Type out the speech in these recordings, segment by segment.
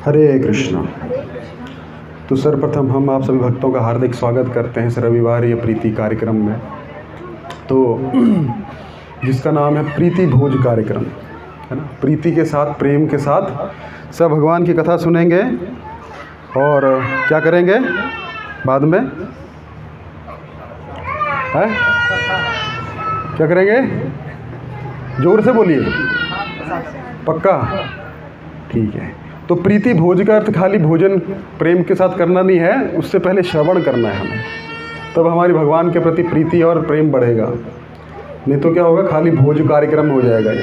हरे कृष्णा। तो सर्वप्रथम हम आप सभी भक्तों का हार्दिक स्वागत करते हैं इस रविवार ये प्रीति कार्यक्रम में, तो जिसका नाम है प्रीति भोज कार्यक्रम, है ना। प्रीति के साथ, प्रेम के साथ सब भगवान की कथा सुनेंगे और क्या करेंगे बाद में, है क्या करेंगे? जोर से बोलिए, पक्का? ठीक है। तो प्रीति भोज का अर्थ खाली भोजन प्रेम के साथ करना नहीं है, उससे पहले श्रवण करना है हमें, तब हमारी भगवान के प्रति प्रीति और प्रेम बढ़ेगा। नहीं तो क्या होगा, खाली भोज कार्यक्रम हो जाएगा ये,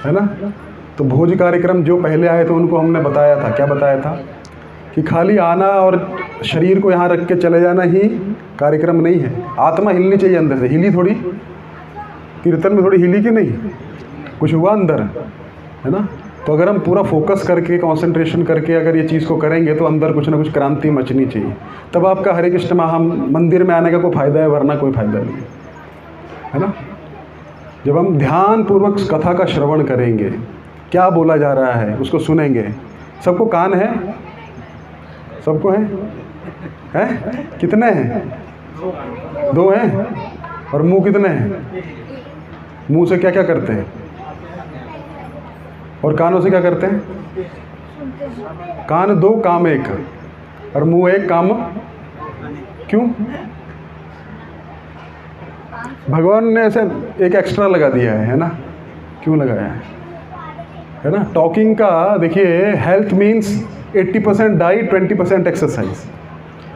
है ना। तो भोज कार्यक्रम जो पहले आए थे उनको हमने बताया था, क्या बताया था कि खाली आना और शरीर को यहाँ रख के चले जाना ही कार्यक्रम नहीं है। आत्मा हिलनी चाहिए अंदर से। हिली थोड़ी? कीर्तन में थोड़ी हिली कि नहीं? कुछ हुआ अंदर, है ना। तो अगर हम पूरा फोकस करके, कंसंट्रेशन करके अगर ये चीज़ को करेंगे तो अंदर कुछ ना कुछ क्रांति मचनी चाहिए, तब आपका हरे कृष्ण मंदिर में आने का कोई फ़ायदा है, वरना कोई फ़ायदा नहीं, है ना। जब हम ध्यान पूर्वक कथा का श्रवण करेंगे, क्या बोला जा रहा है उसको सुनेंगे। सबको कान है? सबको है? कितने हैं? 2 हैं। और मुंह कितने हैं? मुंह से क्या क्या करते हैं और कानों से क्या करते हैं? कान 2 काम 1 और मुंह 1 काम क्यों? भगवान ने ऐसे एक एक्स्ट्रा लगा दिया है ना। क्यों लगाया है ना। टॉकिंग का देखिए, हेल्थ मीन्स 80% डाइट, 20% एक्सरसाइज,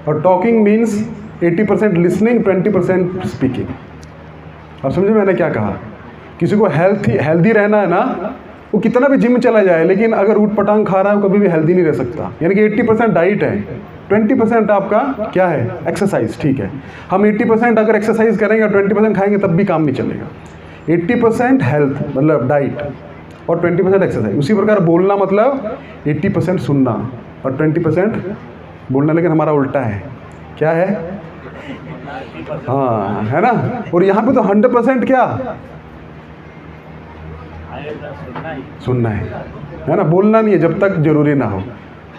और टॉकिंग मीन्स 80% लिसनिंग, 20% स्पीकिंग। अब समझे मैंने क्या कहा? किसी को हेल्दी रहना है ना, वो कितना भी जिम चला जाए, लेकिन अगर ऊट पटांग खा रहा है वो कभी भी हेल्दी नहीं रह सकता। यानी कि 80% डाइट है, 20% आपका क्या है? एक्सरसाइज। ठीक है, हम 80% अगर एक्सरसाइज करेंगे और 20% खाएंगे तब भी काम नहीं चलेगा। 80% हेल्थ मतलब डाइट और 20% एक्सरसाइज। उसी प्रकार बोलना मतलब 80% सुनना और 20% बोलना, लेकिन हमारा उल्टा है। क्या है? हाँ, है ना। और यहाँ पे तो 100% क्या सुनना है ना। बोलना नहीं है जब तक जरूरी ना हो,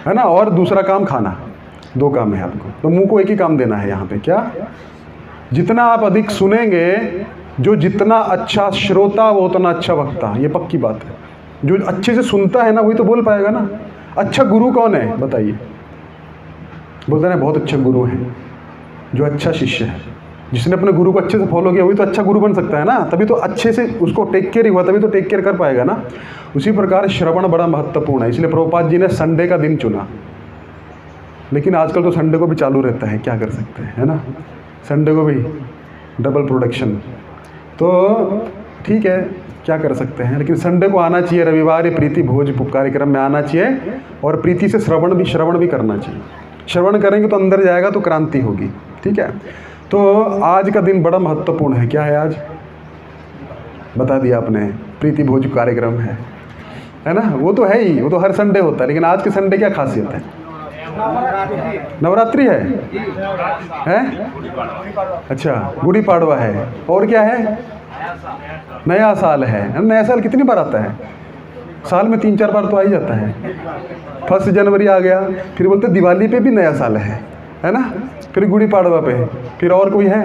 है ना। और दूसरा काम खाना। 2 काम है आपको, तो मुंह को एक ही काम देना है यहाँ पे। क्या? जितना आप अधिक सुनेंगे, जो जितना अच्छा श्रोता वो उतना अच्छा वक्ता। ये पक्की बात है। जो अच्छे से सुनता है ना वही तो बोल पाएगा ना। अच्छा गुरु कौन है बताइए? बोलते हैं बहुत अच्छा गुरु है जो अच्छा शिष्य है। जिसने अपने गुरु को अच्छे से फॉलो किया वही तो अच्छा गुरु बन सकता है ना। तभी तो अच्छे से उसको टेक केयर हुआ, तभी तो टेक केयर कर पाएगा ना। उसी प्रकार श्रवण बड़ा महत्वपूर्ण है। इसलिए प्रभुपाद जी ने संडे का दिन चुना, लेकिन आजकल तो संडे को भी चालू रहता है, क्या कर सकते हैं, है ना। संडे को भी डबल प्रोडक्शन, तो ठीक है, क्या कर सकते हैं। लेकिन संडे को आना चाहिए, रविवार ये प्रीति भोज कार्यक्रम में आना चाहिए और प्रीति से श्रवण भी करना चाहिए। श्रवण करेंगे तो अंदर जाएगा तो क्रांति होगी। ठीक है। तो आज का दिन बड़ा महत्वपूर्ण है। क्या है आज? बता दिया आपने, प्रीति भोज कार्यक्रम है ना। वो तो है ही, वो तो हर संडे होता है, लेकिन आज के संडे क्या खासियत है? नवरात्रि है? अच्छा, गुड़ी पाड़वा है। और क्या है? नया साल है। नया साल कितनी बार आता है? साल में 3-4 बार तो आ ही जाता है। 1 जनवरी आ गया, फिर बोलते दिवाली पे भी नया साल है ना। फिर गुड़ी पाड़वा पे, फिर और कोई है?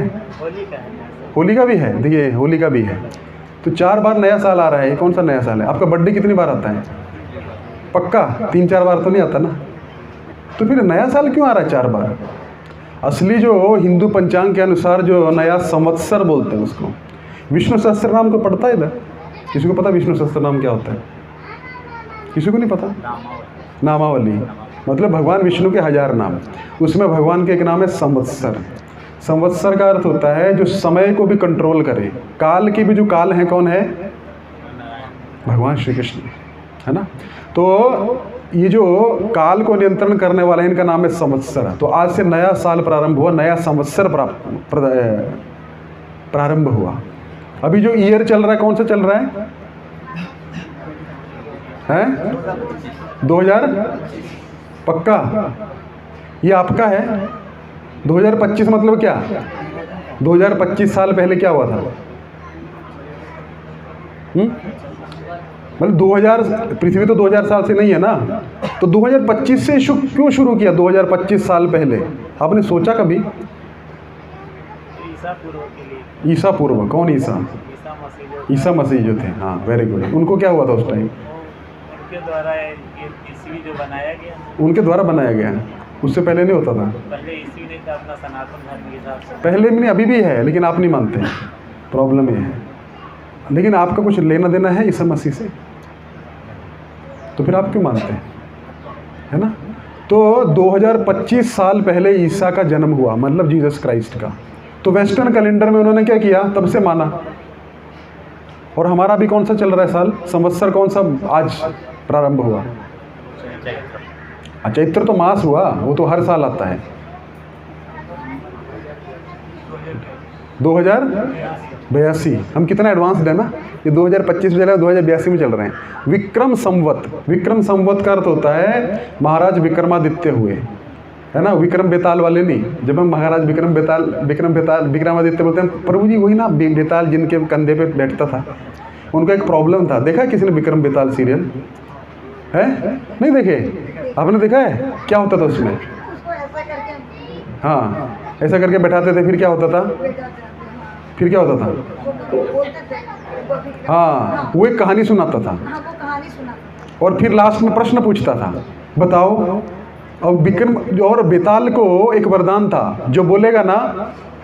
होली का भी है। देखिए, होली का भी है। तो 4 बार नया साल आ रहा है। ये कौन सा नया साल है? आपका बर्थडे कितनी बार आता है? पक्का 3-4 बार तो नहीं आता ना। तो फिर नया साल क्यों आ रहा है 4 बार? असली जो हिंदू पंचांग के अनुसार जो नया संवत्सर बोलते हैं उसको विष्णु सहस्त्र नाम को पढ़ता है इधर? किसी को पता विष्णु सहस्त्र नाम क्या होता है? किसी को नहीं पता? नामावली मतलब भगवान विष्णु के 1000 नाम, उसमें भगवान के एक नाम है संवत्सर। संवत्सर का अर्थ होता है जो समय को भी कंट्रोल करे। काल के भी जो काल हैं कौन है? भगवान श्री कृष्ण, है ना। तो ये जो काल को नियंत्रण करने वाला है, इनका नाम है संवत्सर। तो आज से नया साल प्रारंभ हुआ, नया संवत्सर प्रारंभ हुआ। अभी जो ईयर चल रहा है कौन सा चल रहा है? 2000 पक्का? ये आपका है। 2025 मतलब क्या? 2025 साल पहले क्या हुआ था? मतलब 2000, पृथ्वी तो 2000 साल से नहीं है ना। तो 2025 से इशू क्यों शुरू किया? 2025 साल पहले आपने सोचा कभी? ईसा पूर्व के लिए। ईसा पूर्व? कौन ईसा? ईसा मसीह जो थे, हाँ वेरी गुड। उनको क्या हुआ था उस टाइम? उनके द्वारा ईस्वी जो बनाया गया, उनके द्वारा बनाया गया, उससे पहले नहीं होता था। पहले ईस्वी नहीं था, अपना सनातन धर्म के हिसाब से पहले भी नहीं, अभी भी है, लेकिन आप नहीं मानते हैं, प्रॉब्लम ये है। लेकिन आपका कुछ लेना देना है ईसा मसीह से, तो फिर आप क्यों मानते हैं, है ना? तो 2025 साल पहले ईसा का जन्म हुआ, मतलब जीसस क्राइस्ट का। तो वेस्टर्न कैलेंडर में उन्होंने क्या किया? तब से माना। और हमारा भी कौन सा चल रहा है साल, संवत्सर कौन सा आज प्रारंभ हुआ? चैत्र तो मास हुआ, वो तो हर साल आता है। 2082। हम कितना एडवांस्ड है ना, ये 2025 में चल रहा है, 2082 में चल रहे हैं। विक्रम संवत, विक्रम संवत का अर्थ होता है महाराज विक्रमादित्य हुए, है ना? विक्रम बेताल वाले नहीं। जब हम महाराज विक्रमादित्य बोलते हैं, प्रभु जी वही ना बेताल जिनके कंधे पे बैठता था, उनका एक प्रॉब्लम था। देखा है किसी ने विक्रम बेताल सीरियल? है नहीं देखे? आपने देखा है? क्या होता था उसमें? हाँ, ऐसा करके बैठाते थे, फिर क्या होता था? फिर क्या होता था? हाँ, वो एक कहानी सुनाता था और फिर लास्ट में प्रश्न पूछता था, बताओ। अब विक्रम और बेताल को एक वरदान था, जो बोलेगा ना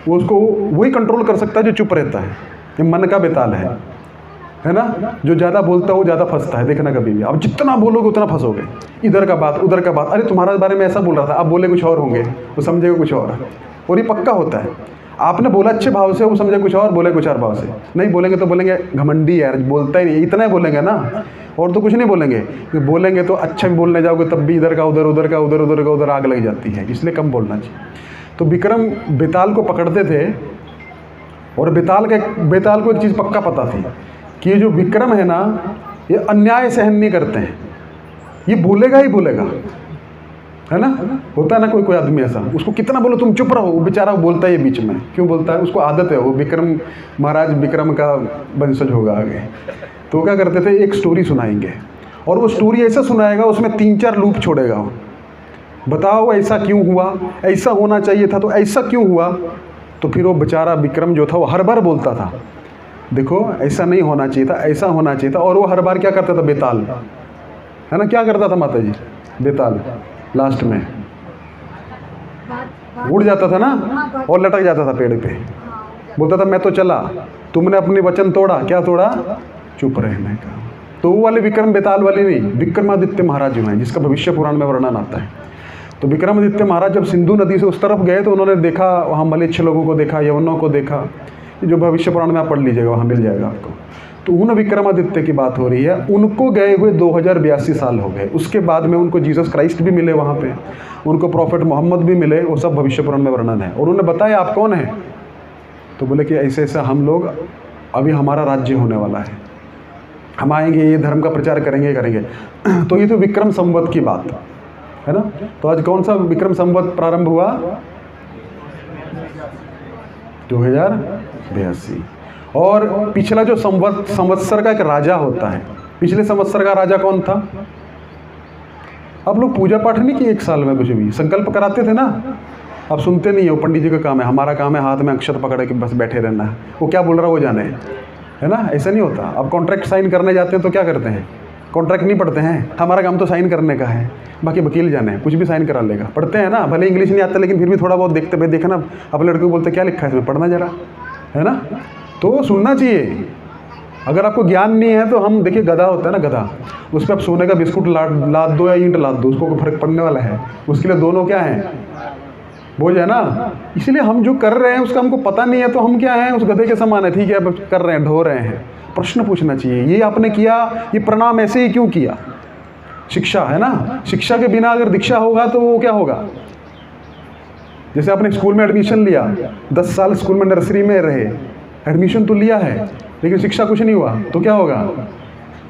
वो उसको वही कंट्रोल कर सकता है जो चुप रहता है। ये मन का बेताल है ना? जो ज़्यादा बोलता है वो ज़्यादा फंसता है, देखना कभी भी। आप जितना बोलोगे उतना फंसोगे, इधर का बात उधर का बात। अरे तुम्हारे बारे में ऐसा बोल रहा था, आप बोले कुछ और होंगे, वो समझेगा कुछ और ये पक्का होता है। आपने बोला अच्छे भाव से, वो समझे कुछ और, बोले कुछ और भाव से। नहीं बोलेंगे तो बोलेंगे घमंडी यार, बोलता ही नहीं, इतना ही बोलेंगे ना, और तो कुछ नहीं बोलेंगे। बोलेंगे तो अच्छा भी बोलने जाओगे तब भी इधर का उधर, उधर का उधर, उधर का उधर आग लग जाती है, इसलिए कम बोलना चाहिए। तो विक्रम बेताल को पकड़ते थे, और बेताल को एक चीज़ पक्का पता थी कि ये जो विक्रम है ना, ये अन्याय सहन नहीं करते हैं, ये बोलेगा ही बोलेगा, है ना? होता है ना कोई आदमी ऐसा, उसको कितना बोलो तुम चुप रहो, वो बेचारा बोलता है बीच में। क्यों बोलता है? उसको आदत है, वो विक्रम महाराज विक्रम का वंशज होगा आगे। तो क्या करते थे, एक स्टोरी सुनाएंगे, और वो स्टोरी ऐसा सुनाएगा, उसमें 3-4 लूप छोड़ेगा। बताओ ऐसा क्यों हुआ, ऐसा होना चाहिए था, तो ऐसा क्यों हुआ? तो फिर वो बेचारा विक्रम जो था वो हर बार बोलता था, देखो ऐसा नहीं होना चाहिए था, ऐसा होना चाहिए था। और वो हर बार क्या करता था बेताल, है ना? क्या करता था माता जी? बेताल लास्ट में उड़ जाता था ना, और लटक जाता था पेड़ पे, बोलता था मैं तो चला, तुमने अपने वचन तोड़ा। क्या तोड़ा? चुप रहने का। तो वो वाले विक्रम बेताल वाले नहीं, विक्रमादित्य महाराज जो हैं, जिसका भविष्य पुराण में वर्णन आता है। तो विक्रमादित्य महाराज जब सिंधु नदी से उस तरफ गए, तो उन्होंने देखा वहाँ मलेच्छ लोगों को देखा, यवनों को देखा, जो भविष्य पुराण में आप पढ़ लीजिएगा, वहाँ मिल जाएगा आपको। तो उन विक्रमादित्य की बात हो रही है, उनको गए हुए 2082 साल हो गए। उसके बाद में उनको जीसस क्राइस्ट भी मिले वहाँ पे, उनको प्रॉफिट मोहम्मद भी मिले, वो सब भविष्य पुराण में वर्णन है। और उन्होंने बताया आप कौन हैं? तो बोले कि ऐसे ऐसा हम लोग, अभी हमारा राज्य होने वाला है, हम आएंगे, ये धर्म का प्रचार करेंगे। तो ये तो विक्रम संवत की बात है ना। तो आज कौन सा विक्रम संवत प्रारंभ हुआ? 2082। और पिछला जो संवत्सर का एक राजा होता है, पिछले संवत्सर का राजा कौन था? आप लोग पूजा पाठ नहीं किए एक साल में, कुछ भी संकल्प कराते थे ना, आप सुनते नहीं हो। पंडित जी का काम है, हमारा काम है हाथ में अक्षत पकड़ के बस बैठे रहना है, वो क्या बोल रहा है वो जाने, है ना? ऐसा नहीं होता। अब कॉन्ट्रैक्ट साइन करने जाते हैं तो क्या करते हैं? कॉन्ट्रैक्ट नहीं पढ़ते हैं, हमारा काम तो साइन करने का है, बाकी वकील जाने हैं, कुछ भी साइन करा लेगा। पढ़ते हैं ना, भले इंग्लिश नहीं आता लेकिन फिर भी थोड़ा बहुत देखते भाई, देखना अपने लड़के को बोलते क्या लिखा है इसमें, पढ़ना जरा, है ना? तो सुनना चाहिए। अगर आपको ज्ञान नहीं है तो हम देखिए, गधा होता है ना, गधा, उस पर आप सोने का बिस्कुट लाद दो या ईंट लाद दो, उसको कोई फर्क पड़ने वाला है? उसके लिए दोनों क्या हैं? बोझ है ना। इसलिए हम जो कर रहे हैं उसका हमको पता नहीं है, तो हम क्या हैं? उस गधे के समान है। ठीक है, अब कर रहे हैं, ढो रहे हैं। प्रश्न पूछना चाहिए, ये आपने किया, ये प्रणाम ऐसे ही क्यों किया? शिक्षा है ना, शिक्षा के बिना अगर दीक्षा होगा तो वो क्या होगा? जैसे आपने स्कूल में एडमिशन लिया, 10 साल स्कूल में नर्सरी में रहे, एडमिशन तो लिया है लेकिन शिक्षा कुछ नहीं हुआ, तो क्या होगा?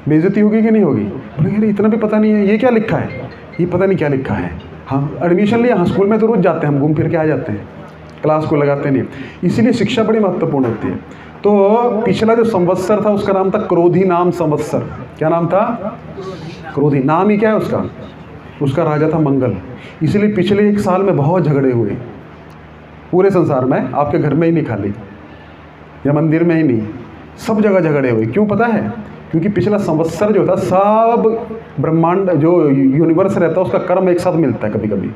बेइज्जती होगी कि नहीं होगी? बोलेंगे इतना भी पता नहीं है, ये क्या लिखा है, ये पता नहीं क्या लिखा है। हाँ, एडमिशन लिया, हाँ स्कूल में तो रोज जाते हैं हम, घूम फिर के आ जाते हैं, क्लास को लगाते नहीं। इसीलिए शिक्षा बड़ी महत्वपूर्ण होती है। तो पिछला जो संवत्सर था उसका नाम था क्रोधी नाम संवत्सर। क्या नाम था? क्रोधी। नाम ही क्या है उसका? उसका राजा था मंगल। इसलिए पिछले 1 साल में बहुत झगड़े हुए पूरे संसार में, आपके घर में ही नहीं खाली या मंदिर में ही नहीं, सब जगह झगड़े हुए। क्यों पता है? क्योंकि पिछला संवत्सर जो था, सब ब्रह्मांड जो यूनिवर्स रहता है उसका कर्म एक साथ मिलता है कभी कभी।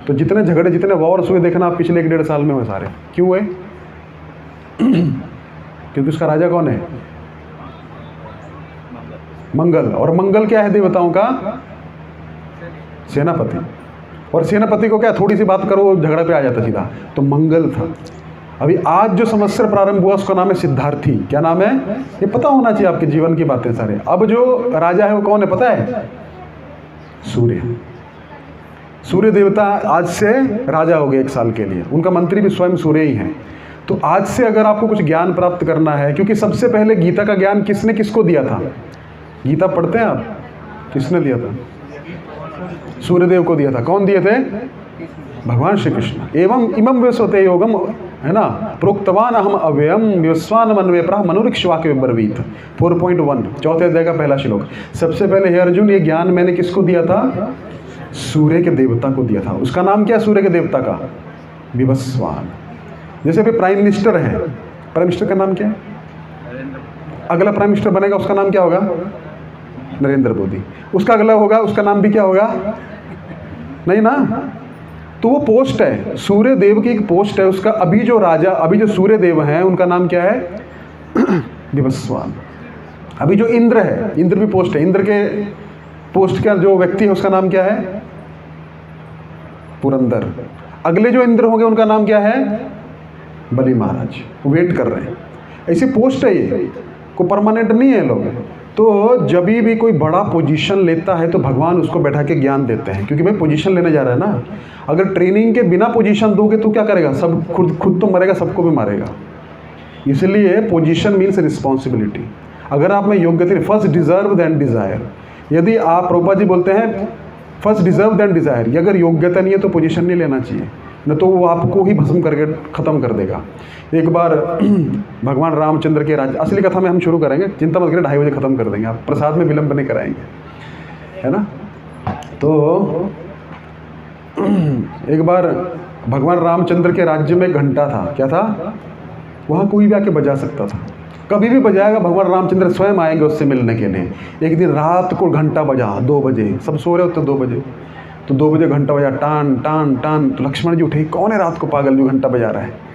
तो जितने झगड़े, जितने वॉर्स हुए देखना आप पिछले 1-1.5 साल में हुए सारे। क्यों हुए? क्योंकि उसका राजा कौन है? मंगल। और मंगल क्या है देवताओं का? सेनापति। और सेनापति को क्या, थोड़ी सी बात करो झगड़ा पे आ जाता सीधा, तो मंगल था। अभी आज जो संवत्सर प्रारंभ हुआ उसका नाम है सिद्धार्थी। क्या नाम है? ये पता होना चाहिए आपके जीवन की बातें सारे। अब जो राजा है वो कौन है पता है? सूर्य। सूर्य देवता आज से राजा हो गए 1 साल के लिए। उनका मंत्री भी स्वयं सूर्य ही है। तो आज से अगर आपको कुछ ज्ञान प्राप्त करना है, क्योंकि सबसे पहले गीता का ज्ञान किसने किसको दिया था? गीता पढ़ते हैं आप? किसने दिया था? सूर्यदेव को दिया था। कौन दिए थे? भगवान श्री कृष्ण। एवं इमं विश्वते योगम, है ना, प्रोक्तवान अहम अव्ययम विश्वान मनवे प्रह मनुरिक्ष्वाक्य विब्रवीत। 4.1 4थे अध्याय का पहला श्लोक। सबसे पहले हे अर्जुन, ये ज्ञान मैंने किसको दिया था? सूर्य के देवता को दिया था। उसका नाम क्या? सूर्य के देवता का विवस्वान। जैसे अभी प्राइम मिनिस्टर है, प्राइम मिनिस्टर का नाम क्या है? अगला प्राइम मिनिस्टर बनेगा उसका नाम क्या होगा? नरेंद्र मोदी। उसका अगला होगा, उसका नाम भी क्या होगा? नहीं ना। तो वो पोस्ट है, सूर्य देव की एक पोस्ट है उसका। अभी जो राजा, अभी जो सूर्य देव हैं उनका नाम क्या है? विवस्वान। अभी जो इंद्र है, इंद्र भी पोस्ट है। इंद्र के पोस्ट का जो व्यक्ति है उसका नाम क्या है? पुरंदर। अगले जो इंद्र होंगे उनका नाम क्या है? बलि महाराज। वेट कर रहे हैं। ऐसी पोस्ट है, ये को परमानेंट नहीं है लोग। तो जब भी कोई बड़ा पोजीशन लेता है तो भगवान उसको बैठा के ज्ञान देते हैं, क्योंकि भाई पोजीशन लेने जा रहा है ना। अगर ट्रेनिंग के बिना पोजीशन दोगे तो क्या करेगा? सब खुद तो मरेगा, सबको भी मारेगा। इसलिए पोजीशन मीन्स रिस्पॉन्सिबिलिटी। अगर आप में योग्यता, फर्स्ट डिजर्व देन डिजायर। यदि आप, प्रभुपाद जी बोलते हैं फर्स्ट डिजर्व देन डिजायर, अगर योग्यता नहीं है तो पोजीशन नहीं लेना चाहिए, न तो वो आपको ही भस्म करके ख़त्म कर देगा। एक बार भगवान रामचंद्र के राज्य, असली कथा में हम शुरू करेंगे, चिंता मत करें, 2:30 बजे ख़त्म कर देंगे। आप प्रसाद में विलंब नहीं कराएंगे, है ना। तो एक बार भगवान रामचंद्र के राज्य में घंटा था। क्या था? वहाँ कोई भी आके बजा सकता था, कभी भी बजाएगा। भगवान रामचंद्र स्वयं आएंगे उससे मिलने के लिए। एक दिन रात को घंटा बजा 2 बजे, सब सो रहे होते 2 बजे, तो 2 बजे घंटा बजा, टान टान टान। तो लक्ष्मण जी उठे, कौन है रात को पागल जो घंटा बजा रहा है?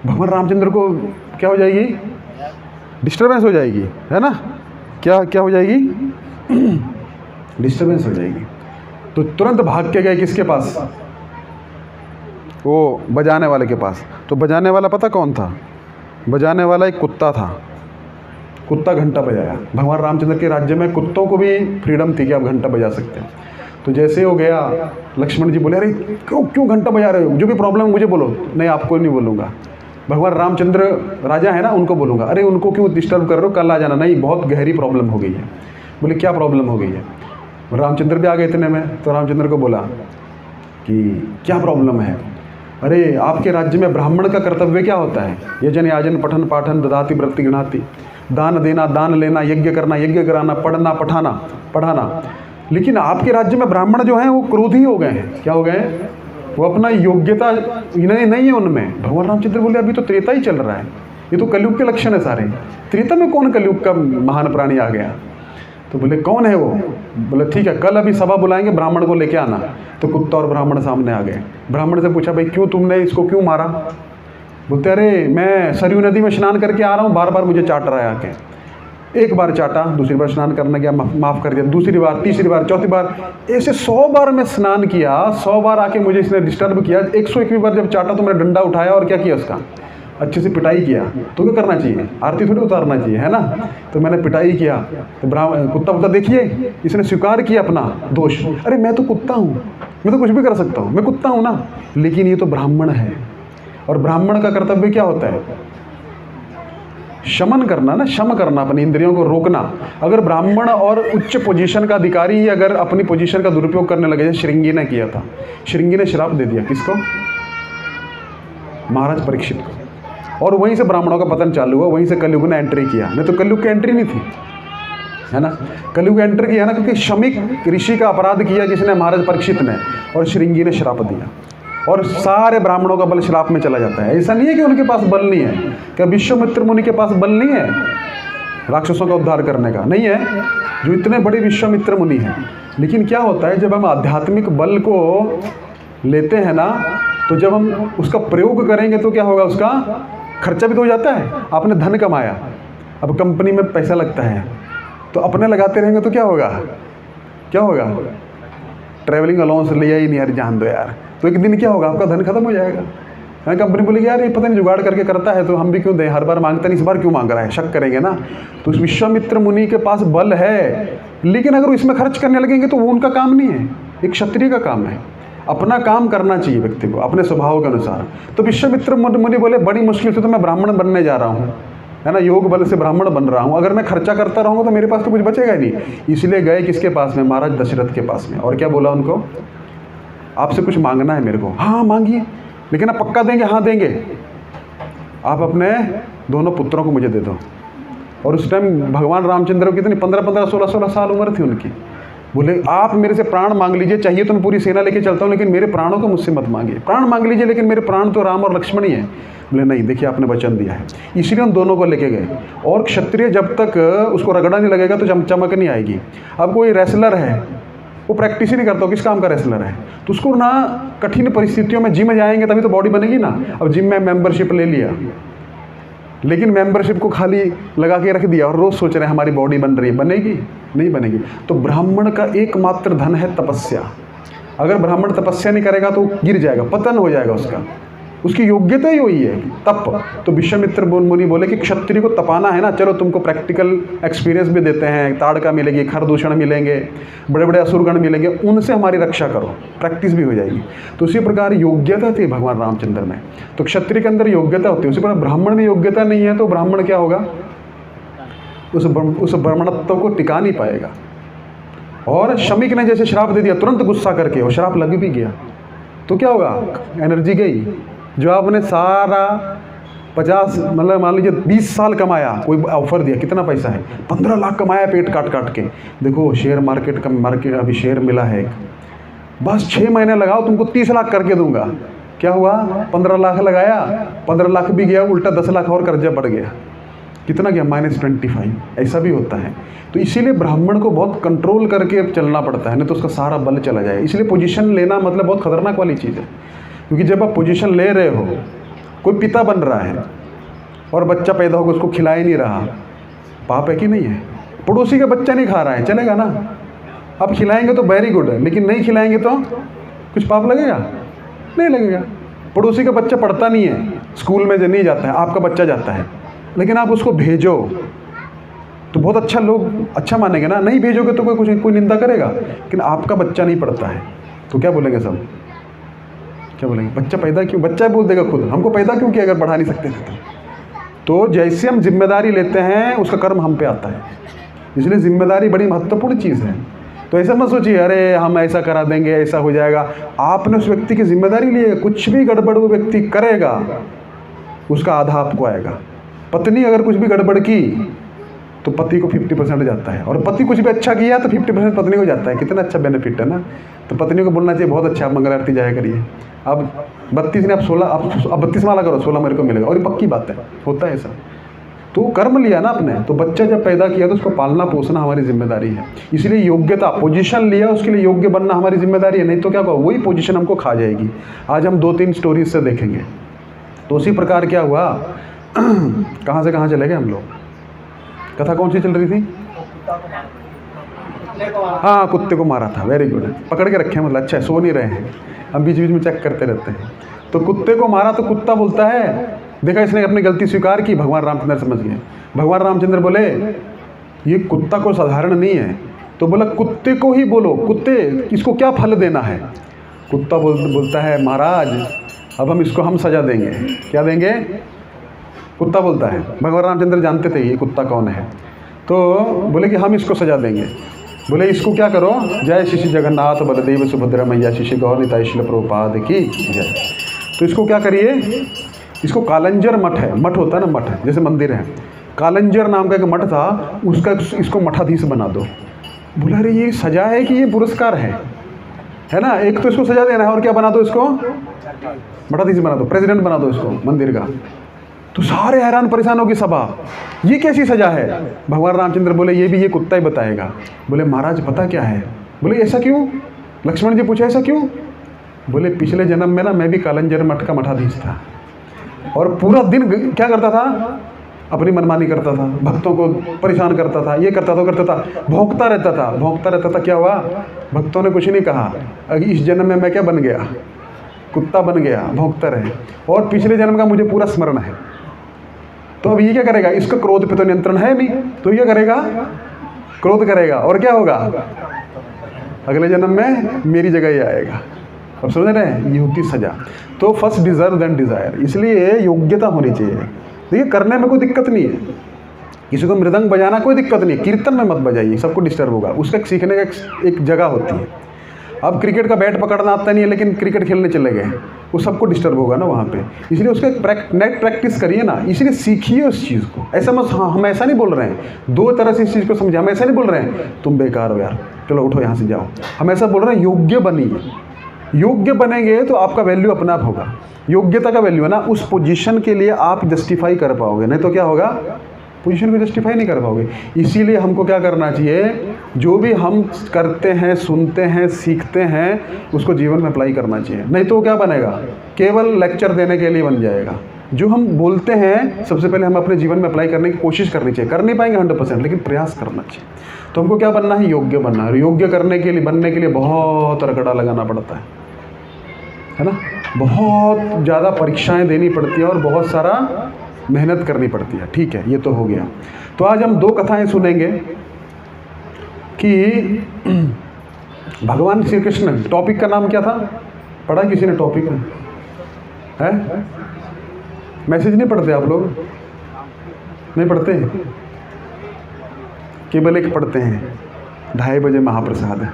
भगवान रामचंद्र को क्या हो जाएगी? डिस्टर्बेंस हो जाएगी, है ना। क्या हो जाएगी? डिस्टर्बेंस हो जाएगी। तो तुरंत भाग के गए किसके पास? वो बजाने वाले के पास। तो बजाने वाला पता कौन था? बजाने वाला एक कुत्ता था। कुत्ता घंटा बजाया। भगवान रामचंद्र के राज्य में कुत्तों को भी फ्रीडम थी कि आप घंटा बजा सकते हैं। तो जैसे हो गया, लक्ष्मण जी बोले, अरे क्यों घंटा बजा रहे हो? जो भी प्रॉब्लम है मुझे बोलो। नहीं, आपको नहीं बोलूँगा। भगवान रामचंद्र राजा है ना, उनको बोलूँगा। अरे उनको क्यों डिस्टर्ब कर रहे हो, कल आ जाना। नहीं, बहुत गहरी प्रॉब्लम हो गई है। बोले क्या प्रॉब्लम हो गई है? रामचंद्र भी आ गए इतने में। तो रामचंद्र को बोला कि क्या प्रॉब्लम है? अरे आपके राज्य में ब्राह्मण का कर्तव्य क्या होता है? यजन याजन पठन पाठन ददाति वृत्ति गृणाति। दान देना, दान लेना, यज्ञ करना, यज्ञ कराना, पढ़ना, पढ़ाना। लेकिन आपके राज्य में ब्राह्मण जो हैं वो क्रोधी हो गए हैं। क्या हो गए हैं? वो अपना योग्यता नहीं है उनमें। भगवान रामचंद्र बोले अभी तो त्रेता ही चल रहा है, ये तो कलयुग के लक्षण है सारे। त्रेता में कौन कलयुग का महान प्राणी आ गया? तो बोले कौन है वो? बोले ठीक है, कल अभी सभा बुलाएंगे, ब्राह्मण को लेके आना। तो कुत्ता और ब्राह्मण सामने आ गए। ब्राह्मण से पूछा, भाई क्यों तुमने इसको क्यों मारा? बोलते अरे मैं सरयू नदी में स्नान करके आ रहा हूँ, बार बार मुझे चाट रहा है आके। एक बार चाटा, दूसरी बार स्नान करने गया, माफ़ कर दिया, दूसरी बार, तीसरी बार, चौथी बार, ऐसे 100 बार मैं स्नान किया, 100 बार आके मुझे इसने डिस्टर्ब किया। 101वीं बार जब चाटा तो मैंने डंडा उठाया और क्या किया, उसका अच्छे से पिटाई किया। तो क्या करना चाहिए? आरती थोड़ी उतारना चाहिए, है ना। तो मैंने पिटाई किया। तो कुत्ता देखिए, इसने स्वीकार किया अपना दोष। अरे मैं तो कुत्ता हूँ, मैं तो कुछ भी कर सकता हूँ, मैं कुत्ता हूँ ना। लेकिन ये तो ब्राह्मण है, और ब्राह्मण का कर्तव्य क्या होता है? शमन करना ना, शम करना, अपनी इंद्रियों को रोकना। अगर ब्राह्मण और उच्च पोजीशन का अधिकारी ही अगर अपनी पोजीशन का दुरुपयोग करने लगे, जैसे श्रृंगी ने किया था। श्रृंगी ने श्राप दे दिया किसको? महाराज परीक्षित को। और वहीं से ब्राह्मणों का पतन चालू हुआ, वहीं से कलयुग ने एंट्री किया। नहीं तो कलयुग की एंट्री नहीं थी। है ना। कलयुग एंटर किया ना, क्योंकि शमिक ऋषि का अपराध किया जिसने महाराज परीक्षित ने, और श्रृंगी ने श्राप दिया, और सारे ब्राह्मणों का बल श्राप में चला जाता है। ऐसा नहीं है कि उनके पास बल नहीं है, क्या विश्वामित्र मुनि के पास बल नहीं है राक्षसों का उद्धार करने का? नहीं है, जो इतने बड़े विश्वामित्र मुनि हैं। लेकिन क्या होता है, जब हम आध्यात्मिक बल को लेते हैं ना, तो जब हम उसका प्रयोग करेंगे तो क्या होगा, उसका खर्चा भी तो हो जाता है। आपने धन कमाया, अब कंपनी में पैसा लगता है, तो अपने लगाते रहेंगे तो क्या होगा, क्या होगा, ट्रैवलिंग अलाउंस लिया ही नहीं यार, जान दो यार, तो एक दिन क्या होगा, आपका धन खत्म हो जाएगा। कंपनी बोलेगी यार ये पता नहीं जुगाड़ करके करता है, तो हम भी क्यों दें, हर बार मांगता नहीं, इस बार क्यों मांग रहा है, शक करेंगे ना। तो उस विश्वामित्र मुनि के पास बल है, लेकिन अगर वो इसमें खर्च करने लगेंगे तो वो उनका काम नहीं है, एक क्षत्रिय का काम है। अपना काम करना चाहिए व्यक्ति को अपने स्वभाव के अनुसार। तो विश्वामित्र मुनि बोले बड़ी मुश्किल से तो मैं ब्राह्मण बनने जा रहा हूँ, है ना, योग बल से ब्राह्मण बन रहा हूँ, अगर मैं खर्चा करता रहूँगा तो मेरे पास तो कुछ बचेगा ही नहीं। इसलिए गए किसके पास में, महाराज दशरथ के पास में, और क्या बोला उनको, आपसे कुछ मांगना है मेरे को। हाँ मांगिए, लेकिन आप पक्का देंगे? हाँ देंगे, आप अपने दोनों पुत्रों को मुझे दे दो। और उस टाइम भगवान रामचंद्र की कितनी 15-15, 16-16 साल उम्र थी उनकी। बोले आप मेरे से प्राण मांग लीजिए, चाहिए तो मैं पूरी सेना लेके चलता हूँ, लेकिन मेरे प्राणों को मुझसे मत मांगिए। प्राण मांग लीजिए, लेकिन मेरे प्राण तो राम और लक्ष्मण ही है। बोले नहीं, देखिए आपने वचन दिया है। इसलिए उन दोनों को लेके गए। और क्षत्रिय जब तक उसको रगड़ा नहीं लगेगा तो चमक नहीं आएगी। अब कोई रेसलर है, वो प्रैक्टिस ही नहीं करता, किस काम का रेसलर है, तो उसको ना कठिन परिस्थितियों में जिम जाएंगे तभी तो बॉडी बनेगी ना। अब जिम में मेंबरशिप ले लिया, लेकिन मेंबरशिप को खाली लगा के रख दिया और रोज़ सोच रहे हैं हमारी बॉडी बन रही है, बनेगी नहीं बनेगी। तो ब्राह्मण का एकमात्र धन है तपस्या। अगर ब्राह्मण तपस्या नहीं करेगा तो गिर जाएगा, पतन हो जाएगा उसका, उसकी योग्यता ही वही है तप। तो विश्वामित्र मुनि बोले कि क्षत्रिय को तपाना है ना, चलो तुमको प्रैक्टिकल एक्सपीरियंस भी देते हैं, ताड़का मिलेगी, खरदूषण मिलेंगे, बड़े बड़े असुरगण मिलेंगे, उनसे हमारी रक्षा करो, प्रैक्टिस भी हो जाएगी। तो उसी प्रकार योग्यता थी भगवान रामचंद्र में, तो क्षत्रिय के अंदर योग्यता होती है। उसी प्रकार ब्राह्मण में योग्यता नहीं है तो ब्राह्मण क्या होगा, उस ब्राह्मणत्व को टिका नहीं पाएगा। और शमिक ने जैसे श्राप दे दिया तुरंत गुस्सा करके, और श्राप लग भी गया, तो क्या होगा, एनर्जी गई। जो आपने सारा 50 मतलब मान लीजिए 20 साल कमाया, कोई ऑफर दिया, कितना पैसा है, 15 लाख कमाया पेट काट काट के, देखो शेयर मार्केट अभी शेयर मिला है, बस 6 महीने लगाओ तुमको 30 लाख करके दूंगा। क्या हुआ, 15 लाख लगाया, 15 लाख भी गया, उल्टा 10 लाख और कर्जा बढ़ गया, कितना गया, -25। ऐसा भी होता है। तो इसीलिए ब्राह्मण को बहुत कंट्रोल करके चलना पड़ता है, नहीं तो उसका सारा बल चला जाए। इसलिए पोजीशन लेना मतलब बहुत खतरनाक वाली चीज़ है, क्योंकि जब आप पोजीशन ले रहे हो, कोई पिता बन रहा है और बच्चा पैदा होकर उसको खिला ही नहीं रहा, पाप है कि नहीं है। पड़ोसी का बच्चा नहीं खा रहा है, चलेगा ना, आप खिलाएंगे तो वेरी गुड है, लेकिन नहीं खिलाएंगे तो कुछ पाप लगेगा, नहीं लगेगा। पड़ोसी का बच्चा पढ़ता नहीं है, स्कूल में नहीं जाता है, आपका बच्चा जाता है, लेकिन आप उसको भेजो तो बहुत अच्छा, लोग अच्छा मानेंगे ना। नहीं भेजोगे तो कोई निंदा करेगा, लेकिन आपका बच्चा नहीं पढ़ता है तो क्या बोलेंगे सब, क्या बोलेंगे, बच्चा पैदा क्यों, बच्चा बोल देगा खुद, हमको पैदा क्यों किया अगर पढ़ा नहीं सकते थे तो जैसे हम जिम्मेदारी लेते हैं उसका कर्म हम पे आता है। इसलिए जिम्मेदारी बड़ी महत्वपूर्ण चीज़ है। तो ऐसा मत सोचिए अरे हम ऐसा करा देंगे, ऐसा हो जाएगा। आपने उस व्यक्ति की जिम्मेदारी ली है, कुछ भी गड़बड़ वो व्यक्ति करेगा उसका आधा आपको आएगा। पत्नी अगर कुछ भी गड़बड़ की तो पति को 50% जाता है, और पति कुछ भी अच्छा किया तो 50% पत्नी को जाता है। कितना अच्छा बेनिफिट है ना। तो पत्नी को बोलना चाहिए बहुत अच्छा, आप मंगल आरती जाया करिए, अब 32 ने आप 16, अब 32 माला करो, 16 मेरे को मिलेगा। और ये पक्की बात है, होता है ऐसा। तो कर्म लिया ना आपने, तो बच्चा जब पैदा किया तो उसको पालना पोसना हमारी जिम्मेदारी है। इसलिए योग्यता, पोजीशन लिया उसके लिए योग्य बनना हमारी जिम्मेदारी है, नहीं तो क्या होगा, वही पोजीशन हमको खा जाएगी। आज हम 2-3 स्टोरीज से देखेंगे। तो उसी प्रकार क्या हुआ कहाँ से कहाँ चले गए हम लोग, कथा कौन सी चल रही थी, हाँ कुत्ते को मारा था, वेरी गुड, पकड़ के रखे हैं, मतलब अच्छा है, सो नहीं रहे हैं, हम बीच बीच में चेक करते रहते हैं। तो कुत्ते को मारा तो कुत्ता बोलता है, देखा इसने अपनी गलती स्वीकार की, भगवान रामचंद्र समझ गए। भगवान रामचंद्र बोले ये कुत्ता को साधारण नहीं है, तो बोला कुत्ते को ही बोलो, कुत्ते इसको क्या फल देना है। कुत्ता बोलता है महाराज अब हम इसको हम सजा देंगे। क्या देंगे, कुत्ता बोलता है। भगवान रामचंद्र जानते थे ये कुत्ता कौन है, तो बोले कि हम इसको सजा देंगे। बोले इसको क्या करो, जय श्री श्री जगन्नाथ बलदेव सुभद्रा मैया श्री श्री गौर निताई श्रील प्रभुपाद की जय। तो इसको क्या करिए, इसको कालंजर मठ है, मठ होता है ना, मठ जैसे मंदिर है, कालंजर नाम का एक मठ था, उसका इसको मठाधीश बना दो। बोला अरे ये सजा है कि ये पुरस्कार है ना? एक तो इसको सजा देना है और क्या बना दो, इसको मठाधीश बना दो, प्रेसिडेंट बना दो इसको मंदिर का। तो सारे हैरान परेशान होगी सभा, ये कैसी सजा है? भगवान रामचंद्र बोले ये भी ये कुत्ता ही बताएगा। बोले महाराज पता क्या है? बोले ऐसा क्यों? लक्ष्मण जी पूछे ऐसा क्यों? बोले पिछले जन्म में ना मैं भी कालंजर मठ का मठाधीश था और पूरा दिन क्या करता था, अपनी मनमानी करता था, भक्तों को परेशान करता था, ये करता था, भौंकता रहता था। क्या हुआ? भक्तों ने कुछ नहीं कहा, इस जन्म में मैं क्या बन गया? कुत्ता बन गया, भौंकता रहे। और पिछले जन्म का मुझे पूरा स्मरण है। तो अब ये क्या करेगा? इसका क्रोध पे तो नियंत्रण है नहीं, तो ये करेगा, क्रोध करेगा और क्या होगा? अगले जन्म में मेरी जगह ही आएगा। अब समझ रहे हैं? ये होती सजा। तो फर्स्ट डिजर्व देन डिजायर, इसलिए योग्यता होनी चाहिए। देखिए करने में कोई दिक्कत नहीं है, किसी को मृदंग बजाना कोई दिक्कत नहीं है, कीर्तन में मत बजाइए, सबको डिस्टर्ब होगा। उसका सीखने का एक जगह होती है। अब क्रिकेट का बैट पकड़ना आता नहीं है लेकिन क्रिकेट खेलने चले गए, वो सबको डिस्टर्ब होगा ना वहाँ पे। इसलिए उसका नेट प्रैक्टिस करिए ना, इसलिए सीखिए उस चीज़ को। ऐसा मत, हाँ हम ऐसा नहीं बोल रहे हैं, दो तरह से इस चीज़ को समझे। हम ऐसा नहीं बोल रहे हैं तुम बेकार हो यार, चलो उठो यहाँ से जाओ। हम ऐसा बोल रहे हैं योग्य बनिए। योग्य बनेंगे तो आपका वैल्यू अपने आप होगा। योग्यता का वैल्यू है ना, उस पोजीशन के लिए आप जस्टिफाई कर पाओगे, नहीं तो क्या होगा? पोजीशन को जस्टिफाई नहीं कर पाओगे। इसीलिए हमको क्या करना चाहिए? जो भी हम करते हैं, सुनते हैं, सीखते हैं, उसको जीवन में अप्लाई करना चाहिए। नहीं तो क्या बनेगा? केवल लेक्चर देने के लिए बन जाएगा। जो हम बोलते हैं सबसे पहले हम अपने जीवन में अप्लाई करने की कोशिश करनी चाहिए। कर नहीं पाएंगे 100%, लेकिन प्रयास करना चाहिए। तो हमको क्या बनना है? योग्य बनना है। योग्य करने के लिए, बनने के लिए बहुत रगड़ा लगाना पड़ता है ना? बहुत ज़्यादा परीक्षाएं देनी पड़ती है और बहुत सारा मेहनत करनी पड़ती है। ठीक है, ये तो हो गया। तो आज हम दो कथाएं सुनेंगे कि भगवान श्री कृष्ण, टॉपिक का नाम क्या था? पढ़ा किसी ने टॉपिक है? मैसेज नहीं पढ़ते आप लोग? नहीं पढ़ते? केवल एक पढ़ते हैं, 2:30 बजे महाप्रसाद है,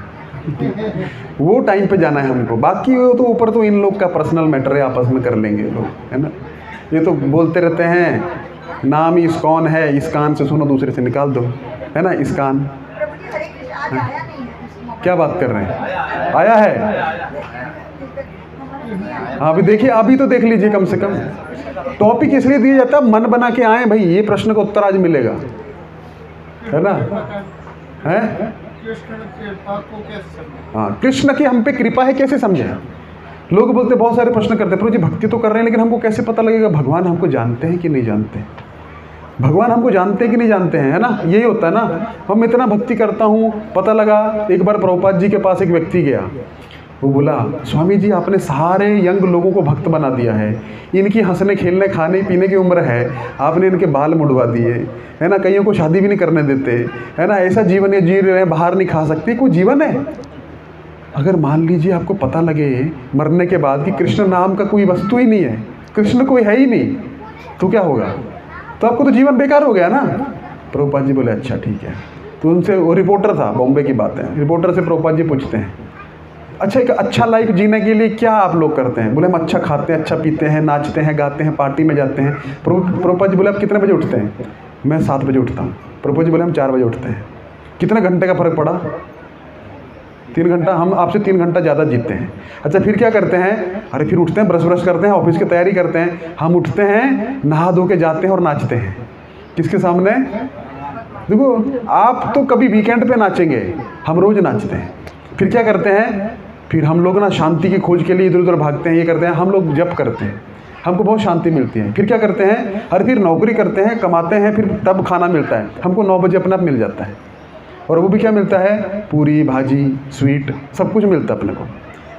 वो टाइम पे जाना है हमको। बाकी वो तो ऊपर तो इन लोग का पर्सनल मैटर है, आपस में कर लेंगे लोग, है ना? ये तो बोलते रहते हैं नाम ही इस्कॉन है, इस कान से सुनो दूसरे से निकाल दो, है ना? इस कान, क्या बात कर रहे हैं? आया है? हाँ अभी देखिए, अभी तो देख लीजिए कम से कम। टॉपिक इसलिए दिया जाता है मन बना के आए भाई, ये प्रश्न का उत्तर आज मिलेगा, है ना? है? हाँ, कृष्ण की हम पे कृपा है कैसे समझे? लोग बोलते, बहुत सारे प्रश्न करते हैं, प्रभु जी भक्ति तो कर रहे हैं लेकिन हमको कैसे पता लगेगा भगवान हमको जानते हैं कि नहीं जानते? भगवान हमको जानते हैं कि नहीं जानते हैं, है ना? यही होता है ना। हम इतना भक्ति करता हूँ, पता लगा एक बार प्रभुपाद जी के पास एक व्यक्ति गया, वो बोला स्वामी जी आपने सारे यंग लोगों को भक्त बना दिया है, इनकी हंसने खेलने खाने पीने की उम्र है, आपने इनके बाल मुड़वा दिए, है ना? कईयों को शादी भी नहीं करने देते, है ना? ऐसा जीवन ये जी रहे हैं, बाहर नहीं खा सकते, कोई जीवन है? अगर मान लीजिए आपको पता लगे मरने के बाद कि कृष्ण नाम का कोई वस्तु ही नहीं है, कृष्ण कोई है ही नहीं, तो क्या होगा? तो आपको तो जीवन बेकार हो गया ना। प्रभुपाद जी बोले अच्छा ठीक है। तो उनसे, वो रिपोर्टर था, बॉम्बे की बात है, रिपोर्टर से प्रभुपाद जी पूछते हैं अच्छा एक अच्छा लाइफ जीने के लिए क्या आप लोग करते हैं? बोले हम अच्छा खाते हैं, अच्छा पीते हैं, नाचते हैं, गाते हैं, पार्टी में जाते हैं। प्रभुपाद जी बोले आप कितने बजे उठते हैं? मैं 7 बजे उठता हूँ। प्रभुपाद जी बोले हम 4 बजे उठते हैं। कितने घंटे का फ़र्क पड़ा? 3 घंटा। हम आपसे 3 घंटा ज़्यादा जीते हैं। अच्छा फिर क्या करते हैं? अरे फिर उठते हैं, ब्रश करते हैं, ऑफिस की तैयारी करते हैं। हम उठते हैं, नहा धो के जाते हैं और नाचते हैं। किसके सामने? देखो आप तो कभी वीकेंड पे नाचेंगे, हम रोज़ नाचते हैं। फिर क्या करते हैं? फिर हम लोग ना शांति की खोज के लिए इधर उधर भागते हैं, ये करते हैं, हम लोग जप करते हैं, हमको बहुत शांति मिलती है। फिर क्या करते हैं? अरे फिर नौकरी करते हैं, कमाते हैं, फिर तब खाना मिलता है हमको, 9 बजे अपने आप मिल जाता है। और वो भी क्या मिलता है? पूरी भाजी, स्वीट, सब कुछ मिलता है अपने को।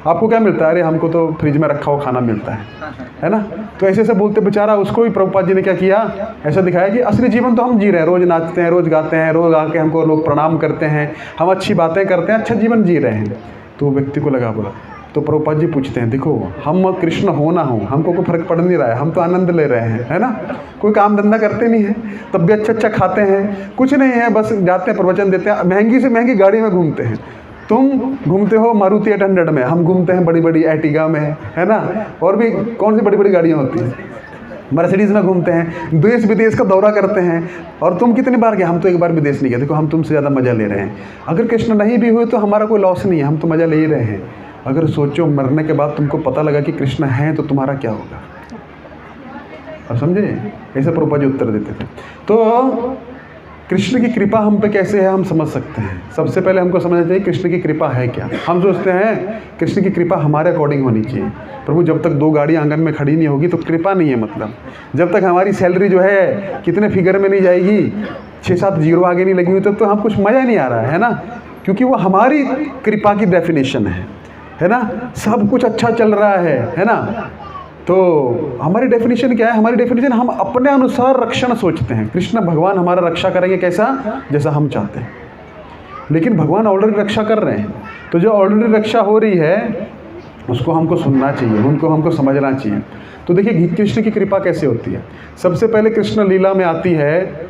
आपको क्या मिलता है? अरे हमको तो फ्रिज में रखा हुआ खाना मिलता है ना? तो ऐसे ऐसे बोलते बेचारा, उसको भी प्रभुपाद जी ने क्या किया, ऐसा दिखाया कि असली जीवन तो हम जी रहे हैं, रोज़ नाचते हैं, रोज़ गाते हैं, रोज़ आके हमको लोग प्रणाम करते हैं, हम अच्छी बातें करते हैं, अच्छा जीवन जी रहे हैं। तो व्यक्ति को लगा, बोला, तो प्रभुपाद जी पूछते हैं देखो हम कृष्ण हो ना हो, हमको कोई फर्क पड़ नहीं रहा है, हम तो आनंद ले रहे हैं, है ना? कोई काम धंधा करते नहीं है, तब भी अच्छा अच्छा खाते हैं, कुछ नहीं है, बस जाते हैं, प्रवचन देते हैं, महंगी से महंगी गाड़ी में घूमते हैं। तुम घूमते हो मारुति 800 में, हम घूमते हैं बड़ी बड़ी एर्टिगा में, है ना? और भी कौन सी बड़ी बड़ी गाड़ियाँ होती हैं, मर्सिडीज़ में घूमते हैं, देश विदेश का दौरा करते हैं। और तुम कितनी बार गए? हम तो एक बार विदेश नहीं गए। देखो हम तुमसे ज़्यादा मज़ा ले रहे हैं। अगर कृष्ण नहीं भी हुए तो हमारा कोई लॉस नहीं है, हम तो मज़ा ले ही रहे हैं। अगर सोचो मरने के बाद तुमको पता लगा कि कृष्ण हैं तो तुम्हारा क्या होगा? अब समझे? ऐसे प्रभुपाद जी उत्तर देते थे। तो कृष्ण की कृपा हम पे कैसे है हम समझ सकते हैं। सबसे पहले हमको समझना चाहिए कृष्ण की कृपा है क्या। हम सोचते हैं कृष्ण की कृपा हमारे अकॉर्डिंग होनी चाहिए। प्रभु जब तक 2 गाड़ी आंगन में खड़ी नहीं होगी तो कृपा नहीं है। मतलब जब तक हमारी सैलरी जो है कितने फिगर में नहीं जाएगी, 6-7 जीरो आगे नहीं लगी हुई, तब तो हम कुछ मज़ा नहीं आ रहा है ना, क्योंकि वो हमारी कृपा की डेफिनेशन है ना। सब कुछ अच्छा चल रहा है ना। तो हमारी डेफिनेशन क्या है? हमारी डेफिनेशन हम अपने अनुसार रक्षण सोचते हैं। कृष्ण भगवान हमारा रक्षा करेंगे कैसा? जैसा हम चाहते हैं। लेकिन भगवान ऑलरेडी रक्षा कर रहे हैं, तो जो ऑलरेडी रक्षा हो रही है उसको हमको सुनना चाहिए, उनको हमको समझना चाहिए। तो देखिए कृष्ण की कृपा कैसे होती है। सबसे पहले कृष्ण लीला में आती है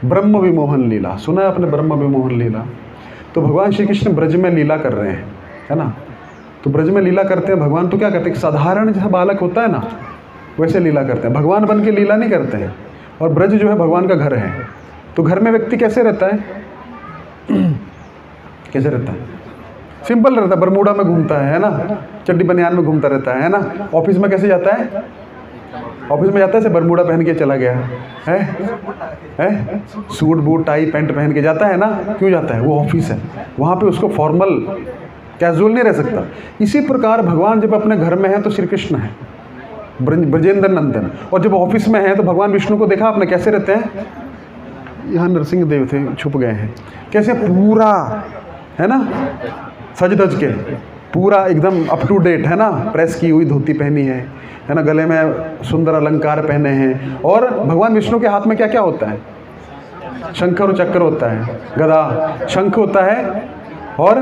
ब्रह्म विमोहन लीला। सुना है आपने ब्रह्म विमोहन लीला? तो भगवान श्री कृष्ण ब्रज में लीला कर रहे हैं, है ना। तो ब्रज में लीला करते हैं भगवान। तो क्या करते हैं? साधारण जैसा बालक होता है ना वैसे लीला करते हैं। भगवान बन के लीला नहीं करते हैं। और ब्रज जो है भगवान का घर है। तो घर में व्यक्ति कैसे रहता है? कैसे रहता है? सिंपल रहता है। बरमूडा में घूमता है ना, चड्डी बनियान में घूमता रहता है ना। ऑफिस में कैसे जाता है? ऑफिस में जाता है से बरमूडा पहन के चला गया है, सूट बूट टाई पैंट पहन के जाता है ना। क्यों जाता है? वो ऑफिस है, वहाँ पे उसको फॉर्मल कैजुअल नहीं रह सकता। इसी प्रकार भगवान जब अपने घर में है तो श्री कृष्ण है ब्रजेंद्र नंदन, और जब ऑफिस में है तो भगवान विष्णु को देखा आपने कैसे रहते हैं? यहाँ नरसिंह देव थे, छुप गए हैं। कैसे? पूरा है ना, सज धज के पूरा एकदम अप टू डेट है ना। प्रेस की हुई धोती पहनी है ना, गले में सुंदर अलंकार पहने हैं। और भगवान विष्णु के हाथ में क्या क्या होता है? शंख और चक्र होता है, गदा, शंख होता है और